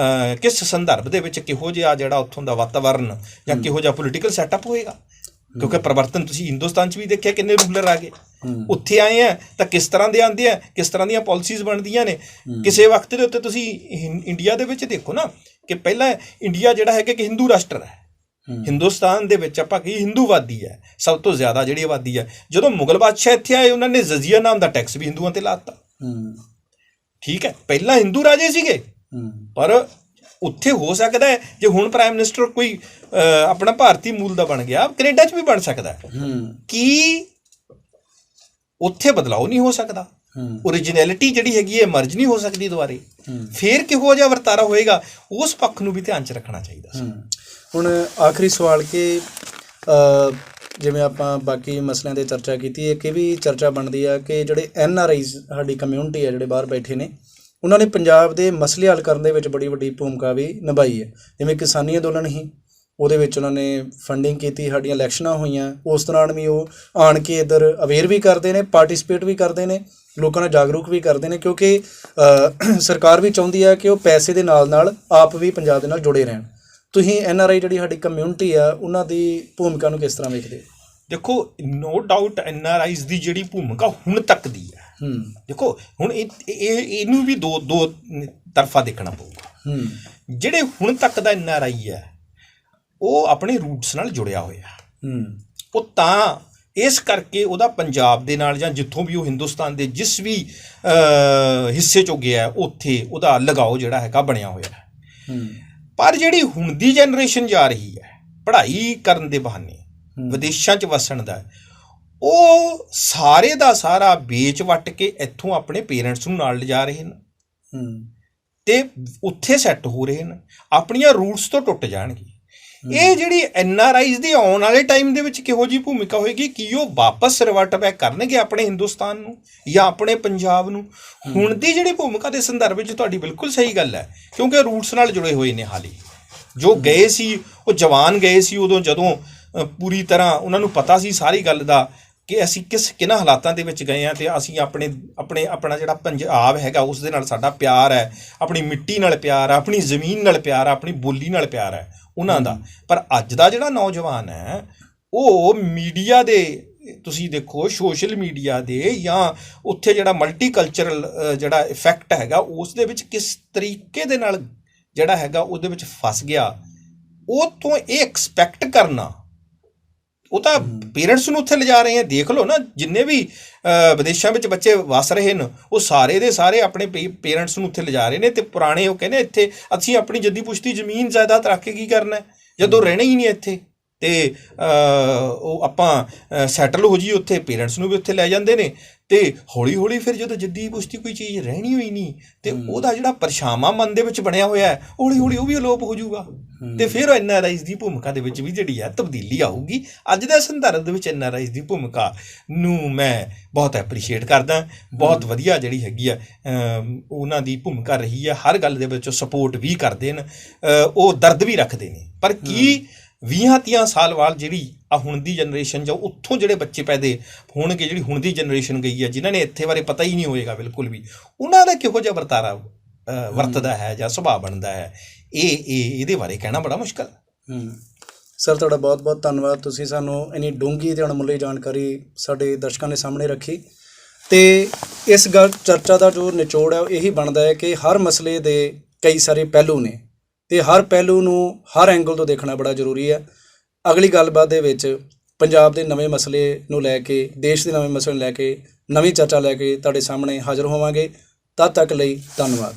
ਕਿਸ ਸੰਦਰਭ ਦੇ ਵਿੱਚ ਕਿਹੋ ਜਿਹਾ ਜਿਹੜਾ ਉੱਥੋਂ ਦਾ ਵਾਤਾਵਰਨ ਜਾਂ ਕਿਹੋ ਜਿਹਾ ਪੋਲੀਟੀਕਲ ਸੈਟਅਪ ਹੋਏਗਾ, ਕਿਉਂਕਿ ਪਰਿਵਰਤਨ ਤੁਸੀਂ ਹਿੰਦੁਸਤਾਨ 'ਚ ਵੀ ਦੇਖਿਆ ਕਿੰਨੇ ਰੂਲਰ ਆ ਗਏ, ਉੱਥੇ ਆਏ ਆ ਤਾਂ ਕਿਸ ਤਰ੍ਹਾਂ ਦੇ ਆਉਂਦੇ ਆ, ਕਿਸ ਤਰ੍ਹਾਂ ਦੀਆਂ ਪਾਲਿਸੀਜ਼ ਬਣਦੀਆਂ ਨੇ। ਕਿਸੇ ਵਕਤ ਦੇ ਉੱਤੇ ਤੁਸੀਂ ਇੰਡੀਆ ਦੇ ਵਿੱਚ ਦੇਖੋ ਨਾ ਕਿ ਪਹਿਲਾਂ ਇੰਡੀਆ ਜਿਹੜਾ ਹੈਗਾ ਕਿ ਹਿੰਦੂ ਰਾਸ਼ਟਰ ਹੈ, ਹਿੰਦੁਸਤਾਨ ਦੇ ਵਿੱਚ ਆਪਾਂ ਕਹੀ ਹਿੰਦੂਵਾਦੀ ਹੈ, ਸਭ ਤੋਂ ਜ਼ਿਆਦਾ ਜਿਹੜੀ ਆਬਾਦੀ ਹੈ। ਜਦੋਂ ਮੁਗਲ ਬਾਦਸ਼ਾਹ ਇੱਥੇ ਆਏ ਉਹਨਾਂ ਨੇ ਜਜ਼ੀਆ ਨਾਮ ਦਾ ਟੈਕਸ ਵੀ ਹਿੰਦੂਆਂ 'ਤੇ ਲਾ ਦਿੱਤਾ। ਠੀਕ ਹੈ, ਪਹਿਲਾਂ ਹਿੰਦੂ ਰਾਜੇ ਸੀਗੇ, ਪਰ ਉੱਥੇ ਹੋ ਸਕਦਾ ਹੈ ਜੇ ਹੁਣ ਪ੍ਰਾਈਮ ਮਿਨਿਸਟਰ ਕੋਈ ਆਪਣਾ ਭਾਰਤੀ ਮੂਲ ਦਾ ਬਣ ਗਿਆ, ਕੈਨੇਡਾ 'ਚ ਵੀ ਬਣ ਸਕਦਾ ਹੈ, ਕੀ ਉੱਥੇ ਬਦਲਾਅ ਨਹੀਂ ਹੋ ਸਕਦਾ? ਓਰੀਜਨੈਲਿਟੀ ਜਿਹੜੀ ਹੈਗੀ ਹੈ ਮਰਜ ਨਹੀਂ ਹੋ ਸਕਦੀ ਦੁਬਾਰੇ? ਫਿਰ ਕਿਹੋ ਜਿਹਾ ਵਰਤਾਰਾ ਹੋਏਗਾ, ਉਸ ਪੱਖ ਨੂੰ ਵੀ ਧਿਆਨ 'ਚ ਰੱਖਣਾ ਚਾਹੀਦਾ। ਹੁਣ ਆਖਰੀ ਸਵਾਲ ਕਿ ਜਿਵੇਂ ਆਪਾਂ ਬਾਕੀ ਮਸਲਿਆਂ 'ਤੇ ਚਰਚਾ ਕੀਤੀ, ਇੱਕ ਇਹ ਵੀ ਚਰਚਾ ਬਣਦੀ ਆ ਕਿ ਜਿਹੜੇ NRI ਸਾਡੀ ਕਮਿਊਨਿਟੀ ਹੈ ਜਿਹੜੇ ਬਾਹਰ ਬੈਠੇ ਨੇ, ਉਹਨਾਂ ਨੇ ਪੰਜਾਬ ਦੇ ਮਸਲੇ ਹੱਲ ਕਰਨ ਦੇ ਵਿੱਚ ਬੜੀ ਵੱਡੀ ਭੂਮਿਕਾ ਵੀ ਨਿਭਾਈ ਹੈ। ਜਿਵੇਂ ਕਿਸਾਨੀ ਅੰਦੋਲਨ ਸੀ, ਉਹਦੇ ਵਿੱਚ ਉਹਨਾਂ ਨੇ ਫੰਡਿੰਗ ਕੀਤੀ, ਸਾਡੀਆਂ ਇਲੈਕਸ਼ਨਾਂ ਹੋਈਆਂ, ਉਸ ਦੌਰਾਨ ਵੀ ਉਹ ਆਣ ਕੇ ਇੱਧਰ ਅਵੇਅਰ ਵੀ ਕਰਦੇ ਨੇ, ਪਾਰਟੀਸਪੇਟ ਵੀ ਕਰਦੇ ਨੇ, ਲੋਕਾਂ ਨੂੰ ਜਾਗਰੂਕ ਵੀ ਕਰਦੇ ਨੇ, ਕਿਉਂਕਿ ਸਰਕਾਰ ਵੀ ਚਾਹੁੰਦੀ ਹੈ ਕਿ ਉਹ ਪੈਸੇ ਦੇ ਨਾਲ ਨਾਲ ਆਪ ਵੀ ਪੰਜਾਬ ਦੇ ਨਾਲ ਜੁੜੇ ਰਹਿਣ। ਤੁਸੀਂ NRI ਜਿਹੜੀ ਸਾਡੀ ਕਮਿਊਨਿਟੀ ਆ ਉਹਨਾਂ ਦੀ ਭੂਮਿਕਾ ਨੂੰ ਕਿਸ ਤਰ੍ਹਾਂ ਵੇਖਦੇ? ਦੇਖੋ ਨੋ ਡਾਊਟ NRIs ਦੀ ਜਿਹੜੀ ਭੂਮਿਕਾ ਹੁਣ ਤੱਕ ਦੀ ਹੈ, ਦੇਖੋ ਹੁਣ ਇਹਨੂੰ ਵੀ ਦੋ ਤਰਫਾ ਦੇਖਣਾ ਪਊਗਾ। ਜਿਹੜੇ ਹੁਣ ਤੱਕ ਦਾ NRI ਹੈ ਉਹ ਆਪਣੇ ਰੂਟਸ ਨਾਲ ਜੁੜਿਆ ਹੋਇਆ, ਉਹ ਤਾਂ ਇਸ ਕਰਕੇ ਉਹਦਾ ਪੰਜਾਬ ਦੇ ਨਾਲ ਜਾਂ ਜਿੱਥੋਂ ਵੀ ਉਹ ਹਿੰਦੁਸਤਾਨ ਦੇ ਜਿਸ ਵੀ ਹਿੱਸੇ 'ਚੋਂ ਗਿਆ ਉੱਥੇ ਉਹਦਾ ਲਗਾਓ ਜਿਹੜਾ ਹੈਗਾ ਬਣਿਆ ਹੋਇਆ ਹੈ। ਪਰ ਜਿਹੜੀ ਹੁਣ ਦੀ ਜਨਰੇਸ਼ਨ ਜਾ ਰਹੀ ਹੈ ਪੜ੍ਹਾਈ ਕਰਨ ਦੇ ਬਹਾਨੇ ਵਿਦੇਸ਼ਾਂ 'ਚ ਵਸਣ ਦਾ, ਉਹ ਸਾਰੇ ਦਾ ਸਾਰਾ ਵੇਚ ਵੱਟ ਕੇ ਇੱਥੋਂ ਆਪਣੇ ਪੇਰੈਂਟਸ ਨੂੰ ਨਾਲ ਲਿਜਾ ਰਹੇ ਨੇ ਅਤੇ ਉੱਥੇ ਸੈੱਟ ਹੋ ਰਹੇ ਨੇ, ਆਪਣੀਆਂ ਰੂਟਸ ਤੋਂ ਟੁੱਟ ਜਾਣਗੇ। ਇਹ ਜਿਹੜੀ NRIs ਦੀ ਆਉਣ ਵਾਲੇ ਟਾਈਮ ਦੇ ਵਿੱਚ ਕਿਹੋ ਜਿਹੀ ਭੂਮਿਕਾ ਹੋਏਗੀ? ਕੀ ਉਹ ਵਾਪਸ ਰਿਵਰਟ ਬੈਕ ਕਰਨਗੇ ਆਪਣੇ ਹਿੰਦੁਸਤਾਨ ਨੂੰ ਜਾਂ ਆਪਣੇ ਪੰਜਾਬ ਨੂੰ? ਹੁਣ ਦੀ ਜਿਹੜੀ ਭੂਮਿਕਾ ਦੇ ਸੰਦਰਭ ਵਿੱਚ ਤੁਹਾਡੀ ਬਿਲਕੁਲ ਸਹੀ ਗੱਲ ਹੈ, ਕਿਉਂਕਿ ਰੂਟਸ ਨਾਲ ਜੁੜੇ ਹੋਏ ਨੇ। ਹਾਲੇ ਜੋ ਗਏ ਸੀ ਉਹ ਜਵਾਨ ਗਏ ਸੀ ਉਦੋਂ, ਜਦੋਂ ਪੂਰੀ ਤਰ੍ਹਾਂ ਉਹਨਾਂ ਨੂੰ ਪਤਾ ਸੀ ਸਾਰੀ ਗੱਲ ਦਾ ਕਿ ਅਸੀਂ ਕਿਹਨਾਂ ਹਾਲਾਤਾਂ ਦੇ ਵਿੱਚ ਗਏ ਹਾਂ, ਅਤੇ ਅਸੀਂ ਆਪਣਾ ਜਿਹੜਾ ਪੰਜਾਬ ਹੈਗਾ ਉਸ ਦੇ ਨਾਲ ਸਾਡਾ ਪਿਆਰ ਹੈ, ਆਪਣੀ ਮਿੱਟੀ ਨਾਲ ਪਿਆਰ ਹੈ, ਆਪਣੀ ਜ਼ਮੀਨ ਨਾਲ ਪਿਆਰ ਹੈ, ਆਪਣੀ ਬੋਲੀ ਨਾਲ ਪਿਆਰ ਹੈ ਉਹਨਾਂ ਦਾ। ਪਰ ਅੱਜ ਦਾ ਜਿਹੜਾ ਨੌਜਵਾਨ ਹੈ ਉਹ ਮੀਡੀਆ ਦੇ, ਤੁਸੀਂ ਦੇਖੋ ਸੋਸ਼ਲ ਮੀਡੀਆ ਦੇ ਜਾਂ ਉੱਥੇ ਜਿਹੜਾ ਮਲਟੀਕਲਚਰਲ ਜਿਹੜਾ ਇਫੈਕਟ ਹੈਗਾ ਉਸ ਦੇ ਵਿੱਚ ਕਿਸ ਤਰੀਕੇ ਦੇ ਨਾਲ ਜਿਹੜਾ ਹੈਗਾ ਉਹਦੇ ਵਿੱਚ ਫਸ ਗਿਆ। ਉਹ ਤੋਂ ਇਹ ਐਕਸਪੈਕਟ ਕਰਨਾ, ਉਹ ਤਾਂ ਪੇਰੈਂਟਸ ਨੂੰ ਉੱਥੇ ਲਿਜਾ ਰਹੇ ਆ। ਦੇਖ ਲਓ ਨਾ, ਜਿੰਨੇ ਵੀ ਵਿਦੇਸ਼ਾਂ ਵਿੱਚ ਬੱਚੇ ਵਸ ਰਹੇ ਨੇ ਉਹ ਸਾਰੇ ਦੇ ਸਾਰੇ ਆਪਣੇ ਪੇਰੈਂਟਸ ਨੂੰ ਉੱਥੇ ਲਿਜਾ ਰਹੇ ਨੇ, ਅਤੇ ਪੁਰਾਣੇ ਉਹ ਕਹਿੰਦੇ ਇੱਥੇ ਅਸੀਂ ਆਪਣੀ ਜੱਦੀ ਪੁਸ਼ਤੀ ਜ਼ਮੀਨ ਜਾਇਦਾਦ ਰੱਖ ਕੇ ਕੀ ਕਰਨਾ ਜਦੋਂ ਰਹਿਣਾ ਹੀ ਨਹੀਂ ਇੱਥੇ, ਅਤੇ ਉਹ ਆਪਾਂ ਸੈਟਲ ਹੋ ਜਾਈਏ ਉੱਥੇ, ਪੇਰੈਂਟਸ ਨੂੰ ਵੀ ਉੱਥੇ ਲੈ ਜਾਂਦੇ ਨੇ, ਅਤੇ ਹੌਲੀ ਹੌਲੀ ਫਿਰ ਜਦੋਂ ਜੱਦੀ ਪੁਸ਼ਤੀ ਕੋਈ ਚੀਜ਼ ਰਹਿਣੀ ਹੋਈ ਨਹੀਂ ਅਤੇ ਉਹਦਾ ਜਿਹੜਾ ਪਰਛਾਵਾਂ ਮਨ ਦੇ ਵਿੱਚ ਬਣਿਆ ਹੋਇਆ ਹੈ ਹੌਲੀ ਹੌਲੀ ਉਹ ਵੀ ਅਲੋਪ ਹੋ ਜਾਊਗਾ। ਅਤੇ ਫਿਰ NRIs ਦੀ ਭੂਮਿਕਾ ਦੇ ਵਿੱਚ ਵੀ ਜਿਹੜੀ ਹੈ ਤਬਦੀਲੀ ਆਊਗੀ। ਅੱਜ ਦੇ ਸੰਦਰਭ ਦੇ ਵਿੱਚ NRIs ਦੀ ਭੂਮਿਕਾ ਨੂੰ ਮੈਂ ਬਹੁਤ ਐਪਰੀਸ਼ੀਏਟ ਕਰਦਾ, ਬਹੁਤ ਵਧੀਆ ਜਿਹੜੀ ਹੈਗੀ ਆ ਉਹਨਾਂ ਦੀ ਭੂਮਿਕਾ ਰਹੀ ਹੈ। ਹਰ ਗੱਲ ਦੇ ਵਿੱਚ ਸਪੋਰਟ ਵੀ ਕਰਦੇ ਨੇ, ਉਹ ਦਰਦ ਵੀ ਰੱਖਦੇ ਨੇ, ਪਰ ਕੀ 20-30 ਸਾਲ ਬਾਅਦ ਜਿਹੜੀ ਆ ਹੁਣ ਦੀ ਜਨਰੇਸ਼ਨ ਜਾਂ ਉੱਥੋਂ ਜਿਹੜੇ ਬੱਚੇ ਪੈਦੇ ਹੋਣਗੇ, ਜਿਹੜੀ ਹੁਣ ਦੀ ਜਨਰੇਸ਼ਨ ਗਈ ਹੈ, ਜਿਨ੍ਹਾਂ ਨੇ ਇੱਥੇ ਬਾਰੇ ਪਤਾ ਹੀ ਨਹੀਂ ਹੋਏਗਾ ਬਿਲਕੁਲ ਵੀ, ਉਹਨਾਂ ਦਾ ਕਿਹੋ ਜਿਹਾ ਵਰਤਾਰਾ ਵਰਤਦਾ ਹੈ ਜਾਂ ਸੁਭਾਅ ਬਣਦਾ ਹੈ, ਇਹਦੇ ਬਾਰੇ ਕਹਿਣਾ ਬੜਾ ਮੁਸ਼ਕਲ। ਸਰ ਤੁਹਾਡਾ ਬਹੁਤ ਬਹੁਤ ਧੰਨਵਾਦ, ਤੁਸੀਂ ਸਾਨੂੰ ਇੰਨੀ ਡੂੰਘੀ ਅਤੇ ਅਣਮੁੱਲੀ ਜਾਣਕਾਰੀ ਸਾਡੇ ਦਰਸ਼ਕਾਂ ਦੇ ਸਾਹਮਣੇ ਰੱਖੀ। ਅਤੇ ਇਸ ਗੱਲ ਚਰਚਾ ਦਾ ਜੋ ਨਿਚੋੜ ਹੈ ਉਹ ਇਹੀ ਬਣਦਾ ਹੈ ਕਿ ਹਰ ਮਸਲੇ ਦੇ ਕਈ ਸਾਰੇ ਪਹਿਲੂ ਨੇ ਅਤੇ ਹਰ ਪਹਿਲੂ ਨੂੰ ਹਰ ਐਂਗਲ ਤੋਂ ਦੇਖਣਾ ਬੜਾ ਜ਼ਰੂਰੀ ਹੈ। ਅਗਲੀ ਗੱਲਬਾਤ ਦੇ ਵਿੱਚ ਪੰਜਾਬ ਦੇ ਨਵੇਂ ਮਸਲੇ ਨੂੰ ਲੈ ਕੇ, ਦੇਸ਼ ਦੇ ਨਵੇਂ ਮਸਲੇ ਨੂੰ ਲੈ ਕੇ ਨਵੀਂ ਚਰਚਾ ਲੈ ਕੇ ਤੁਹਾਡੇ ਸਾਹਮਣੇ ਹਾਜ਼ਰ ਹੋਵਾਂਗੇ। ਤਦ ਤੱਕ ਲਈ ਧੰਨਵਾਦ।